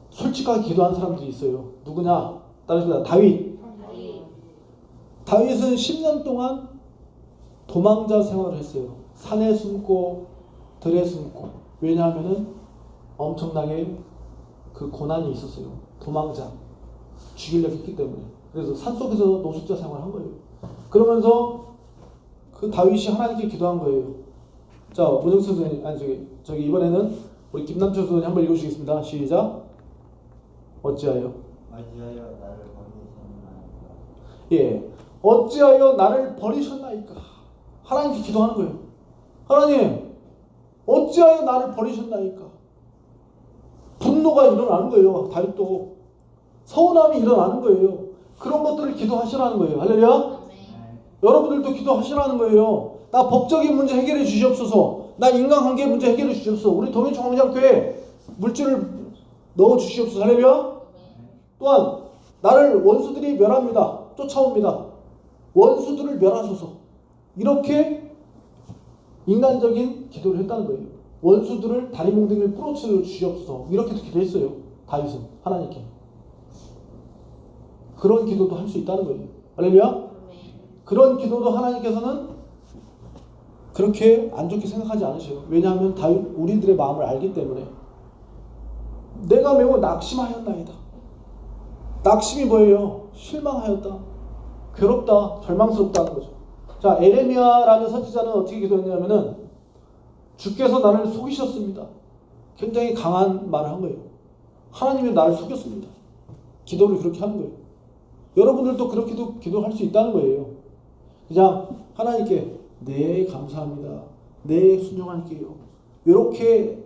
솔직하게 기도한 사람들이 있어요. 누구냐? 따르십니다. 다윗. 다윗은 10년 동안 도망자 생활을 했어요. 산에 숨고 들에 숨고. 왜냐하면은 엄청나게 그 고난이 있었어요. 도망자. 죽이려고 했기 때문에. 그래서 산속에서 노숙자 생활을 한 거예요. 그러면서 그 다윗이 하나님께 기도한 거예요. 자, 문영수 선생님, 아니 저기 이번에는 우리 김남철 선생님 한번 읽어주시겠습니다. 시작. 어찌하여 나를 버리셨나이까? 예, 어찌하여 나를 버리셨나이까? 하나님께 기도하는 거예요. 하나님, 어찌하여 나를 버리셨나이까? 분노가 일어나는 거예요. 다윗도 서운함이 일어나는 거예요. 그런 것들을 기도하시라는 거예요. 할렐루야. 여러분들도 기도하시라는 거예요. 나 법적인 문제 해결해 주시옵소서. 나 인간관계 문제 해결해 주시옵소서. 우리 동해총장교회 물질을 넣어 주시옵소서. 할렐루야. 또한 나를 원수들이 멸합니다. 쫓아옵니다. 원수들을 멸하소서. 이렇게 인간적인 기도를 했다는 거예요. 원수들을 다리 몽둥이를 부러뜨려 주시옵소서. 이렇게도 기도했어요. 다윗은 하나님께. 그런 기도도 할 수 있다는 거예요. 할렐루야. 그런 기도도 하나님께서는 그렇게 안 좋게 생각하지 않으셔요. 왜냐하면 다윗 우리들의 마음을 알기 때문에. 내가 매우 낙심하였나이다. 낙심이 뭐예요? 실망하였다. 괴롭다. 절망스럽다는 거죠. 자, 에레미야라는 선지자는 어떻게 기도했냐면은 주께서 나를 속이셨습니다. 굉장히 강한 말을 한 거예요. 하나님이 나를 속였습니다. 기도를 그렇게 하는 거예요. 여러분들도 그렇게도 기도할 수 있다는 거예요. 그냥 하나님께 네 감사합니다. 네 순종할게요. 이렇게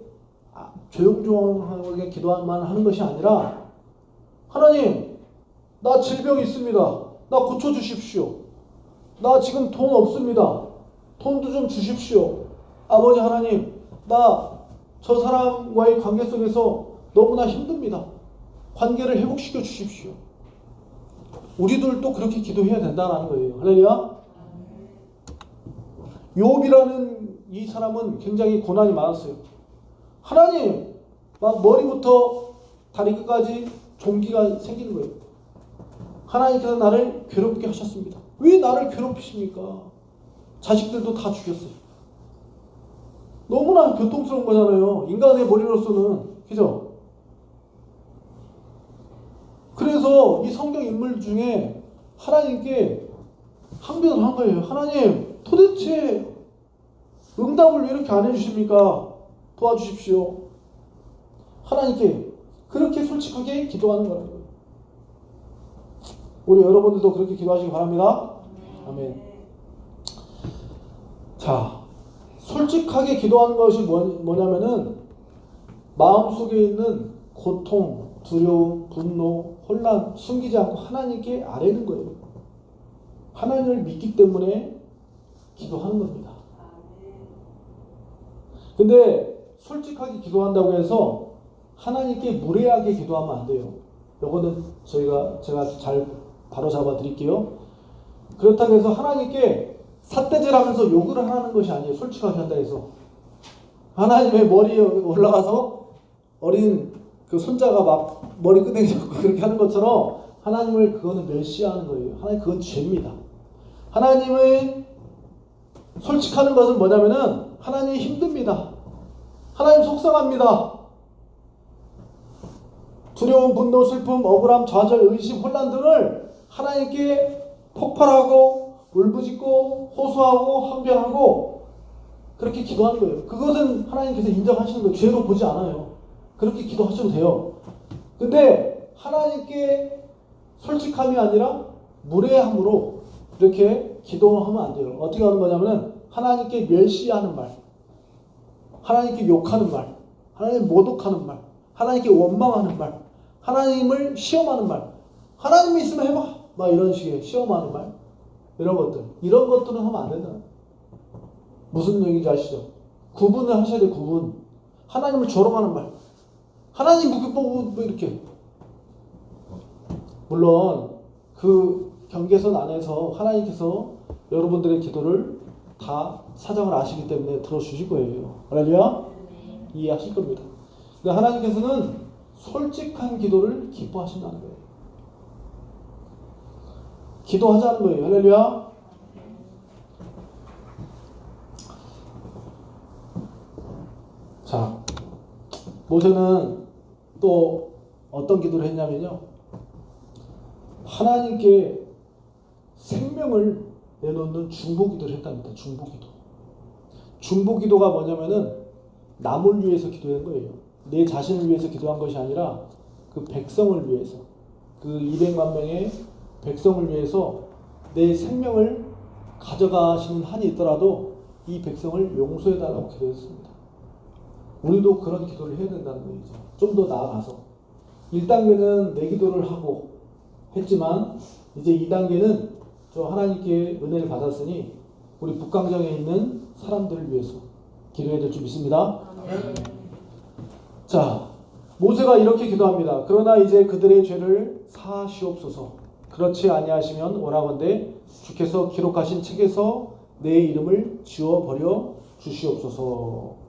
조용조용하게 기도만 하는 것이 아니라 하나님 나 질병이 있습니다. 나 고쳐주십시오. 나 지금 돈 없습니다. 돈도 좀 주십시오. 아버지 하나님, 나 저 사람과의 관계 속에서 너무나 힘듭니다. 관계를 회복시켜 주십시오. 우리들도 그렇게 기도해야 된다는 거예요. 할렐루야. 욥이라는 이 사람은 굉장히 고난이 많았어요. 하나님, 막 머리부터 다리 끝까지 종기가 생기는 거예요. 하나님께서 나를 괴롭게 하셨습니다. 왜 나를 괴롭히십니까? 자식들도 다 죽였어요. 너무나 교통스러운 거잖아요. 인간의 머리로서는. 그죠? 그래서 이 성경 인물 중에 하나님께 항변을 한 거예요. 하나님, 도대체 응답을 왜 이렇게 안 해주십니까? 도와주십시오. 하나님께 그렇게 솔직하게 기도하는 거라는 거예요. 우리 여러분들도 그렇게 기도하시기 바랍니다. 아멘. 자, 솔직하게 기도하는 것이 뭐냐면은 마음속에 있는 고통, 두려움, 분노, 혼란 숨기지 않고 하나님께 아뢰는 거예요. 하나님을 믿기 때문에 기도하는 겁니다. 근데 솔직하게 기도한다고 해서 하나님께 무례하게 기도하면 안 돼요. 요거는 제가 잘 바로 잡아 드릴게요. 그렇다고 해서 하나님께 삿대질하면서 욕을 하는 것이 아니에요. 솔직하게 한다 해서 하나님의 머리에 올라가서 어린 그 손자가 막 머리 끄댕이 잡고 그렇게 하는 것처럼 하나님을 그거는 멸시하는 거예요. 하나님 그건 죄입니다. 하나님의 솔직하는 것은 뭐냐면은 하나님이 힘듭니다. 하나님 속상합니다. 두려움, 분노, 슬픔, 억울함, 좌절, 의심, 혼란 등을 하나님께 폭발하고 울부짖고 호소하고 항변하고 그렇게 기도하는 거예요. 그것은 하나님께서 인정하시는 거예요. 죄로 보지 않아요. 그렇게 기도하셔도 돼요. 근데 하나님께 솔직함이 아니라 무례함으로 이렇게 기도하면 안 돼요. 어떻게 하는 거냐면은 하나님께 멸시하는 말, 하나님께 욕하는 말, 하나님 모독하는 말, 하나님께 원망하는 말, 하나님을 시험하는 말, 하나님이 있으면 해봐, 막 이런 식의 시험하는 말, 이런 것들은 하면 안 된다. 무슨 얘기인지 아시죠? 구분을 하셔야 돼요. 구분. 하나님을 조롱하는 말, 하나님 뭐 이렇게. 물론 그 경계선 안에서 하나님께서 여러분들의 기도를 다 사정을 아시기 때문에 들어주실 거예요. 할렐루야? 이해하실 겁니다. 근데 하나님께서는 솔직한 기도를 기뻐하신다는 거예요. 기도하자는 거예요. 할렐루야? 자, 모세는 또 어떤 기도를 했냐면요, 하나님께 생명을 내놓는 중보기도를 했답니다. 중보기도. 중보기도가 뭐냐면은 남을 위해서 기도한 거예요. 내 자신을 위해서 기도한 것이 아니라 그 백성을 위해서, 그 200만 명의 백성을 위해서 내 생명을 가져가시는 한이 있더라도 이 백성을 용서해달라고 기도했습니다. 우리도 그런 기도를 해야 된다는 거죠. 좀 더 나아가서 1단계는 내 기도를 하고 했지만 이제 2단계는 저 하나님께 은혜를 받았으니 우리 북강정에 있는 사람들을 위해서 기도해야 될 줄 믿습니다. 자, 모세가 이렇게 기도합니다. 그러나 이제 그들의 죄를 사하시옵소서. 그렇지 아니하시면 원하건대 주께서 기록하신 책에서 내 이름을 지워버려 주시옵소서.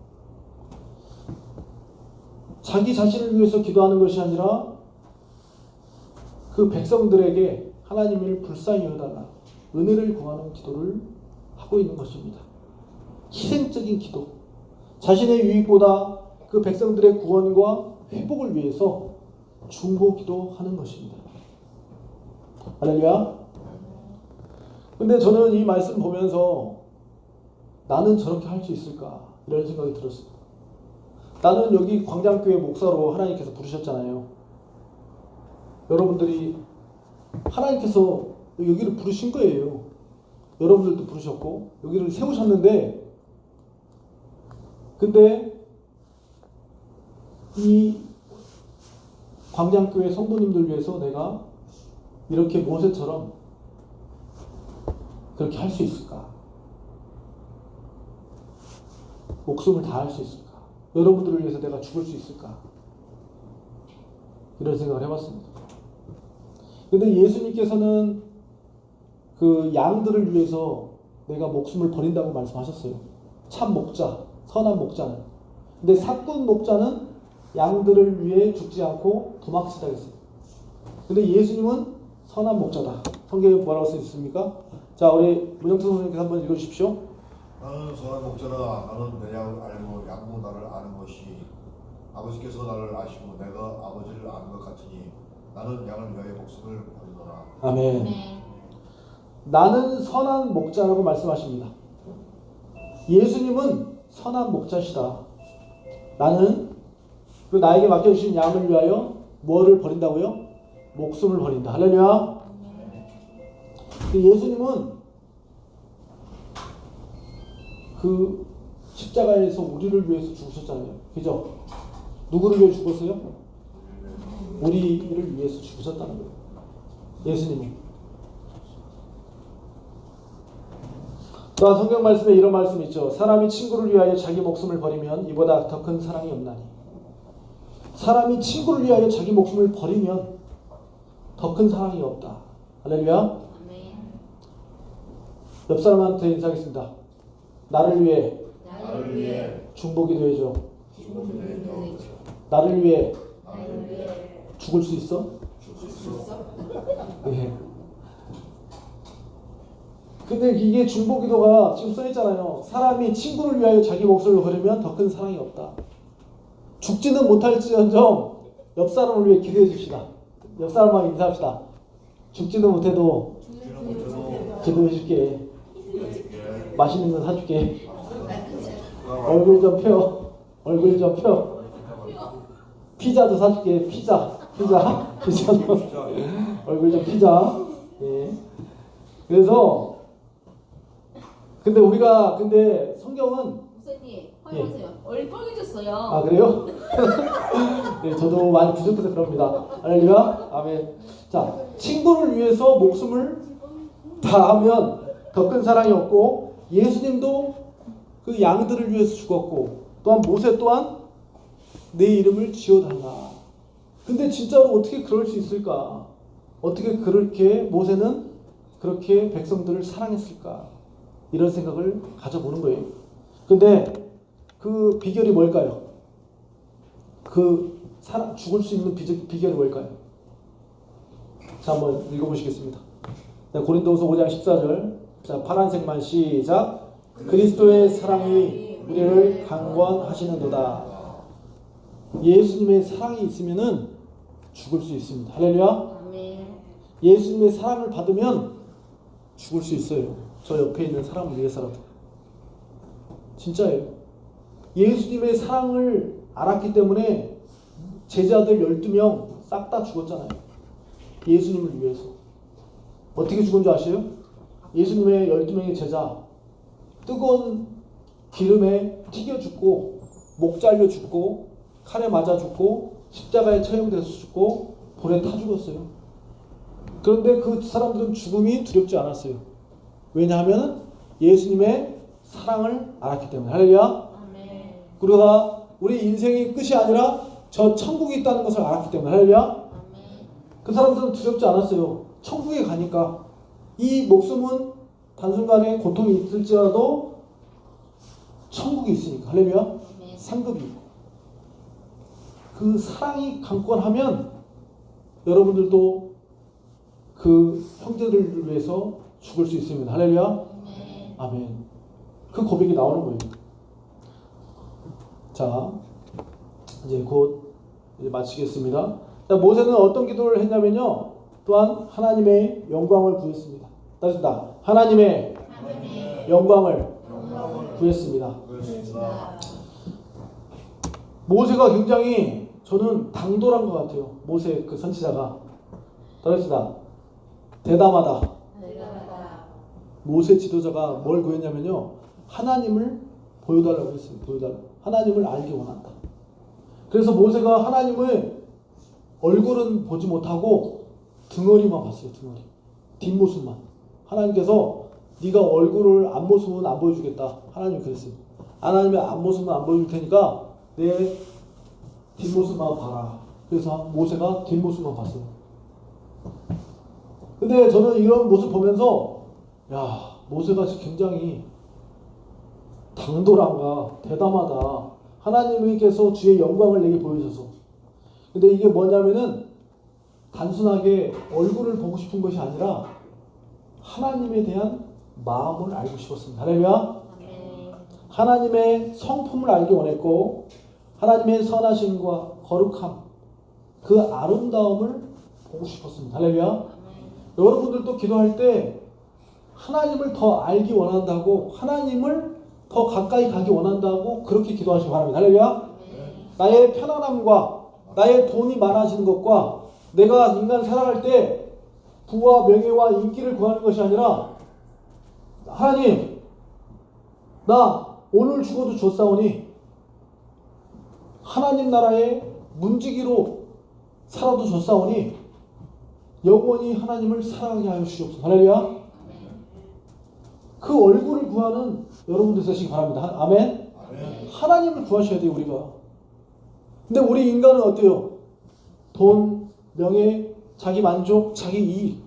자기 자신을 위해서 기도하는 것이 아니라 그 백성들에게 하나님을 불쌍히 여겨달라, 은혜를 구하는 기도를 하고 있는 것입니다. 희생적인 기도, 자신의 유익보다 그 백성들의 구원과 회복을 위해서 중보 기도하는 것입니다. 할렐루야. 근데 저는 이 말씀 보면서 나는 저렇게 할 수 있을까 이런 생각이 들었어요. 나는 여기 광장교회 목사로 하나님께서 부르셨잖아요. 여러분들이 하나님께서 여기를 부르신 거예요. 여러분들도 부르셨고 여기를 세우셨는데, 근데 이 광장교회 성도님들 위해서 내가 이렇게 모세처럼 그렇게 할 수 있을까? 목숨을 다할 수 있을까? 여러분들을 위해서 내가 죽을 수 있을까? 이런 생각을 해봤습니다. 근데 예수님께서는 그 양들을 위해서 내가 목숨을 버린다고 말씀하셨어요. 참 목자, 선한 목자는. 근데 사꾼 목자는 양들을 위해 죽지 않고 도망치다 했어요. 근데 예수님은 선한 목자다. 성경에 뭐라고 써 있습니까? 자, 우리 문영태 선생님께서 한번 읽어주십시오. 나는 선한 목자라. 나는 내 양을 알고 양도 나를 아는 것이 아버지께서 나를 아시고 내가 아버지를 아는 것 같으니 나는 양을 위하여 목숨을 버리노라. 아멘. 네. 나는 선한 목자라고 말씀하십니다. 예수님은 선한 목자시다. 나는 그 나에게 맡겨주신 양을 위하여 뭐를 버린다고요? 목숨을 버린다. 할렐루야. 그 예수님은 그 십자가에서 우리를 위해서 죽으셨잖아요. 그죠? 누구를 위해 죽었어요? 우리를 위해서 죽으셨다는 거예요. 예수님이. 또한 성경 말씀에 이런 말씀이 있죠. 사람이 친구를 위하여 자기 목숨을 버리면 이보다 더 큰 사랑이 없나니. 사람이 친구를 위하여 자기 목숨을 버리면 더 큰 사랑이 없다. 할렐루야. 네. 옆 사람한테 인사하겠습니다. 나를 위해 나를 위해 중보기도 해줘. 죽음을 나를 위해 나를 위해 죽을 수 있어? 죽을 수 있어. 예. 근데 이게 중보기도가 지금 써있잖아요. 사람이 친구를 위하여 자기 목숨을 버리면 더 큰 사랑이 없다. 죽지는 못할지언정 옆 사람을 위해 기도해 줍시다. 옆 사람만 인사합시다. 죽지는 못해도 죽지는 못해도 기도해 줄게. 기도해줄게. 맛있는 거 사줄게. 얼굴 좀 펴. 얼굴 좀 펴. 피자도 사줄게. 피자도 얼굴 좀 피자. 예. 그래서 근데 성경은 목사님, 화해하세요. 얼굴 빨개졌어요. 아 그래요? 네, 저도 많이 부족해서 그럽니다. 할렐루야. 아멘. 자, 친구를 위해서 목숨을 다하면 더 큰 사랑이 없고 예수님도 그 양들을 위해서 죽었고 또한 모세 또한 내 이름을 지어달라. 근데 진짜로 어떻게 그럴 수 있을까? 어떻게 그렇게 모세는 그렇게 백성들을 사랑했을까? 이런 생각을 가져보는 거예요. 근데 그 비결이 뭘까요? 그 죽을 수 있는 비결이 뭘까요? 자, 한번 읽어보시겠습니다. 네, 고린도후서 5장 14절. 자, 파란색만 시작. 그리스도의 사랑이 우리를 강권하시는도다. 예수님의 사랑이 있으면은 죽을 수 있습니다. 할렐루야. 아멘. 예수님의 사랑을 받으면 죽을 수 있어요. 저 옆에 있는 사람을 위해서라도. 진짜예요. 예수님의 사랑을 알았기 때문에 제자들 12명 싹 다 죽었잖아요. 예수님을 위해서. 어떻게 죽은 줄 아세요? 예수님의 12명의 제자 뜨거운 기름에 튀겨 죽고 목 잘려 죽고 칼에 맞아 죽고 십자가에 처형돼서 죽고 불에 타 죽었어요. 그런데 그 사람들은 죽음이 두렵지 않았어요. 왜냐하면 예수님의 사랑을 알았기 때문에. 할렐루야. 아멘. 그러다 우리 인생의 끝이 아니라 저 천국이 있다는 것을 알았기 때문에. 할렐루야. 아멘. 그 사람들은 두렵지 않았어요. 천국에 가니까. 이 목숨은 단순간에 고통이 있을지라도 천국이 있으니까. 할렐루야. 아멘. 상급이. 그 사랑이 강권하면 여러분들도 그 형제들을 위해서 죽을 수 있습니다. 할렐루야. 아멘. 아멘. 그 고백이 나오는 거예요. 자, 이제 곧 이제 마치겠습니다. 자, 모세는 어떤 기도를 했냐면요. 또한 하나님의 영광을 구했습니다. 따르다. 하나님의 영광을 구했습니다. 그렇습니다. 모세가 굉장히 저는 당돌한 것 같아요. 모세 그 선지자가. 따르다. 대담하다. 대단하다. 모세 지도자가 뭘 구했냐면요. 하나님을 보여달라고 했어요. 보여달라고. 하나님을 알기 원한다. 그래서 모세가 하나님의 얼굴은 보지 못하고 등어리만 봤어요. 등어리. 뒷모습만. 하나님께서 네가 얼굴을 앞모습은 안 보여주겠다. 하나님이 그랬어요. 하나님의 앞모습은 안 보여줄 테니까 내 뒷모습만 봐라. 그래서 모세가 뒷모습만 봤어요. 근데 저는 이런 모습 보면서 야, 모세가 굉장히 당돌한가 대담하다. 하나님께서 주의 영광을 내게 보여줘서. 근데 이게 뭐냐면은 단순하게 얼굴을 보고 싶은 것이 아니라 하나님에 대한 마음을 알고 싶었습니다. 할렐루야. 아멘. 하나님의 성품을 알기 원했고 하나님의 선하심과 거룩함, 그 아름다움을 보고 싶었습니다. 할렐루야. 아멘. 여러분들도 기도할 때 하나님을 더 알기 원한다고, 하나님을 더 가까이 가기 원한다고 그렇게 기도하시기 바랍니다. 할렐루야. 아멘. 나의 편안함과 나의 돈이 많아지는 것과 내가 인간 살아갈 때 부와 명예와 인기를 구하는 것이 아니라 하나님, 나 오늘 죽어도 좋사오니 하나님 나라의 문지기로 살아도 좋사오니 영원히 하나님을 사랑하게 하여 주시옵소서. 할렐루야. 그 얼굴을 구하는 여러분들 되시기 바랍니다. 아멘. 아멘. 하나님을 구하셔야 돼요, 우리가. 근데 우리 인간은 어때요? 돈, 명예, 자기 만족, 자기 이익.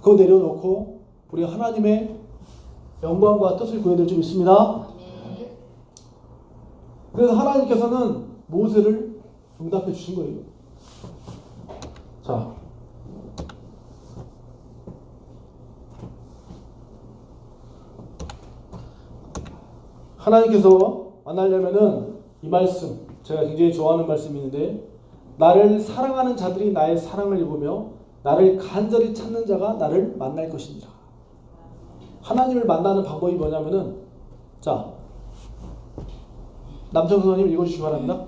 그거 내려놓고 우리가 하나님의 영광과 뜻을 구해야 될 줄 믿습니다. 아멘. 그래서 하나님께서는 모세를 응답해 주신 거예요. 자, 하나님께서 만나려면은 이 말씀, 제가 굉장히 좋아하는 말씀이 있는데, 나를 사랑하는 자들이 나의 사랑을 입으며 나를 간절히 찾는 자가 나를 만날 것이니라. 하나님을 만나는 방법이 뭐냐면은, 자, 남정선 선생님 읽어주시기 바랍니다.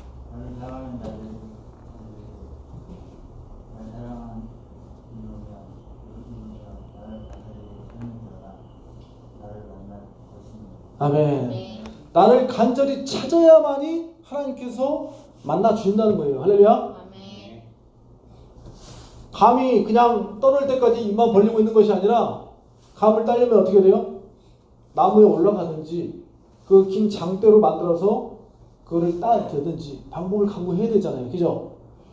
나를 사랑하는 자들, 나를 사랑하는 이유며 나를 간절히 찾는 자가 나를 만날 것입니다. 아멘. 아멘. 나를 간절히 찾아야만이 하나님께서 만나 주신다는 거예요. 할렐루야. 아멘. 감이 그냥 떠날 때까지 입만 벌리고 있는 것이 아니라, 감을 따려면 어떻게 돼요? 나무에 올라가든지 그 긴 장대로 만들어서 그거를 따든지 방법을 강구해야 되잖아요. 그죠?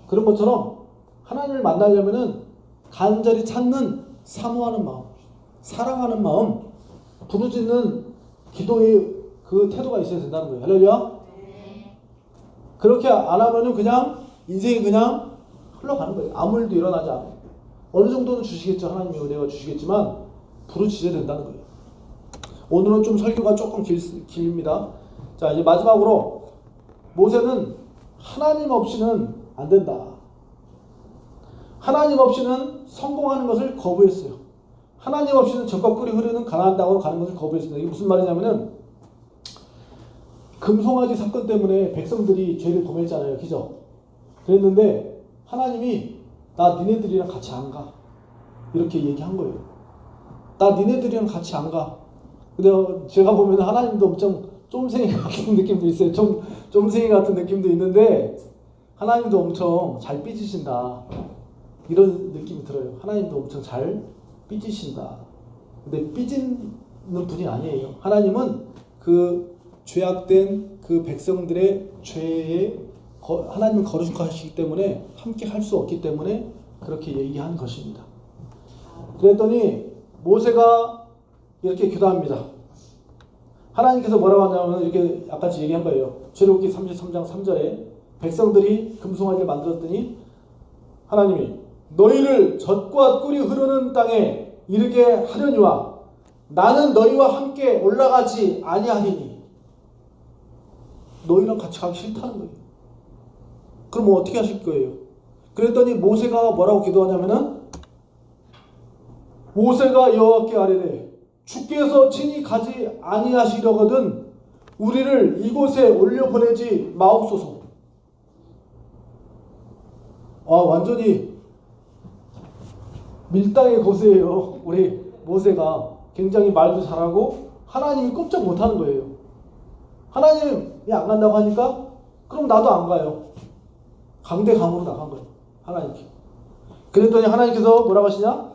그런 것처럼 하나님을 만나려면은 간절히 찾는, 사모하는 마음, 사랑하는 마음, 부르짖는 기도의 그 태도가 있어야 된다는 거예요. 할렐루야. 네. 그렇게 안 하면은 그냥 인생이 그냥 흘러가는 거예요. 아무 일도 일어나지 않아요. 어느 정도는 주시겠죠. 하나님의 은혜가 주시겠지만 부르짖어야 된다는 거예요. 오늘은 좀 설교가 조금 길입니다. 자, 이제 마지막으로 모세는 하나님 없이는 안 된다. 하나님 없이는 성공하는 것을 거부했어요. 하나님 없이는 적과 꿀이 흐르는 가나안 땅으로 가는 것을 거부했습니다. 이게 무슨 말이냐면은, 금송아지 사건 때문에 백성들이 죄를 범했잖아요. 그죠? 그랬는데 하나님이 나 니네들이랑 같이 안 가. 이렇게 얘기한 거예요. 나 니네들이랑 같이 안 가. 근데 제가 보면 하나님도 엄청 쫌생이 같은 느낌도 있어요. 쫌생이 같은 느낌도 있는데 하나님도 엄청 잘 삐지신다. 이런 느낌이 들어요. 하나님도 엄청 잘 삐지신다. 근데 삐지는 분이 아니에요. 하나님은 그 죄악된 그 백성들의 죄에 하나님은 거룩하시기 때문에 함께 할 수 없기 때문에 그렇게 얘기한 것입니다. 그랬더니 모세가 이렇게 기도합니다. 하나님께서 뭐라고 하냐면 이렇게 아까지 얘기한 거예요. 출애굽기 33장 3절에 백성들이 금송아지를 만들었더니 하나님이 너희를 젖과 꿀이 흐르는 땅에 이르게 하려니와 나는 너희와 함께 올라가지 아니하리니. 너희랑 같이 가기 싫다는 거예요. 그럼 어떻게 하실 거예요? 그랬더니 모세가 뭐라고 기도하냐면은, 모세가 여호와께 아뢰되 주께서 친히 가지 아니하시려거든 우리를 이곳에 올려보내지 마옵소서. 완전히 밀당의 거세예요. 우리 모세가 굉장히 말도 잘하고 하나님이 꼼짝 못하는 거예요. 하나님이 안 간다고 하니까 그럼 나도 안 가요. 강대강으로 나간 거예요. 하나님께. 그랬더니 하나님께서 뭐라고 하시냐?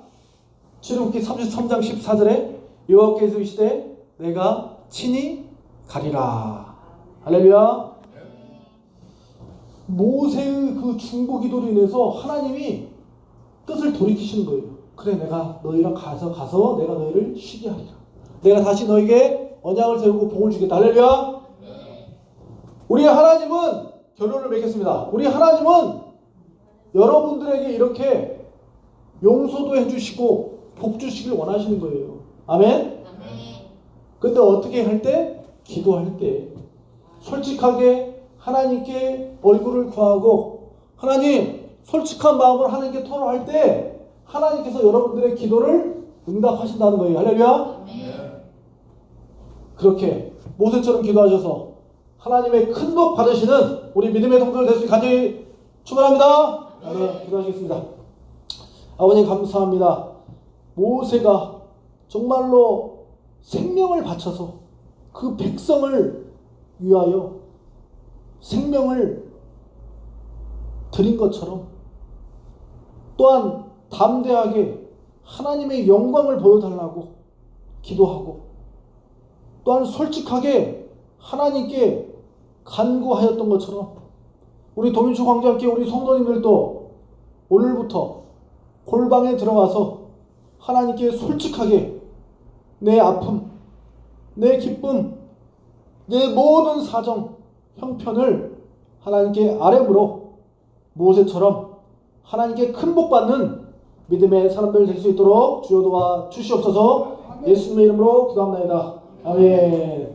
출애굽기 33장 14절에 여호와께서 이르시되 내가 친히 가리라. 할렐루야. 모세의 그 중보 기도로 인해서 하나님이 뜻을 돌이키시는 거예요. 그래, 내가 너희랑 가서 내가 너희를 쉬게 하리라. 내가 다시 너에게 언약을 세우고 복을 주겠다. 할렐루야. 우리 하나님은 결론을 맺겠습니다. 우리 하나님은 여러분들에게 이렇게 용서도 해주시고 복 주시길 원하시는 거예요. 아멘. 근데 어떻게 할 때? 기도할 때 솔직하게 하나님께 얼굴을 구하고 하나님, 솔직한 마음으로 하나님께 토로할 때 하나님께서 여러분들의 기도를 응답하신다는 거예요. 할렐루야. 그렇게 모세처럼 기도하셔서 하나님의 큰 복 받으시는 우리 믿음의 성도들 되시길 간절히 축원합니다. 네, 기도하시겠습니다. 아버님 감사합니다. 모세가 정말로 생명을 바쳐서 그 백성을 위하여 생명을 드린 것처럼 또한 담대하게 하나님의 영광을 보여달라고 기도하고 또한 솔직하게 하나님께 간구하였던 것처럼 우리 도민주 광장교회 우리 성도님들도 오늘부터 골방에 들어가서 하나님께 솔직하게 내 아픔, 내 기쁨, 내 모든 사정, 형편을 하나님께 아뢰므로 모세처럼 하나님께 큰 복 받는 믿음의 사람들 될 수 있도록 주여 도와 주시옵소서. 예수님의 이름으로 기도합니다. 아멘.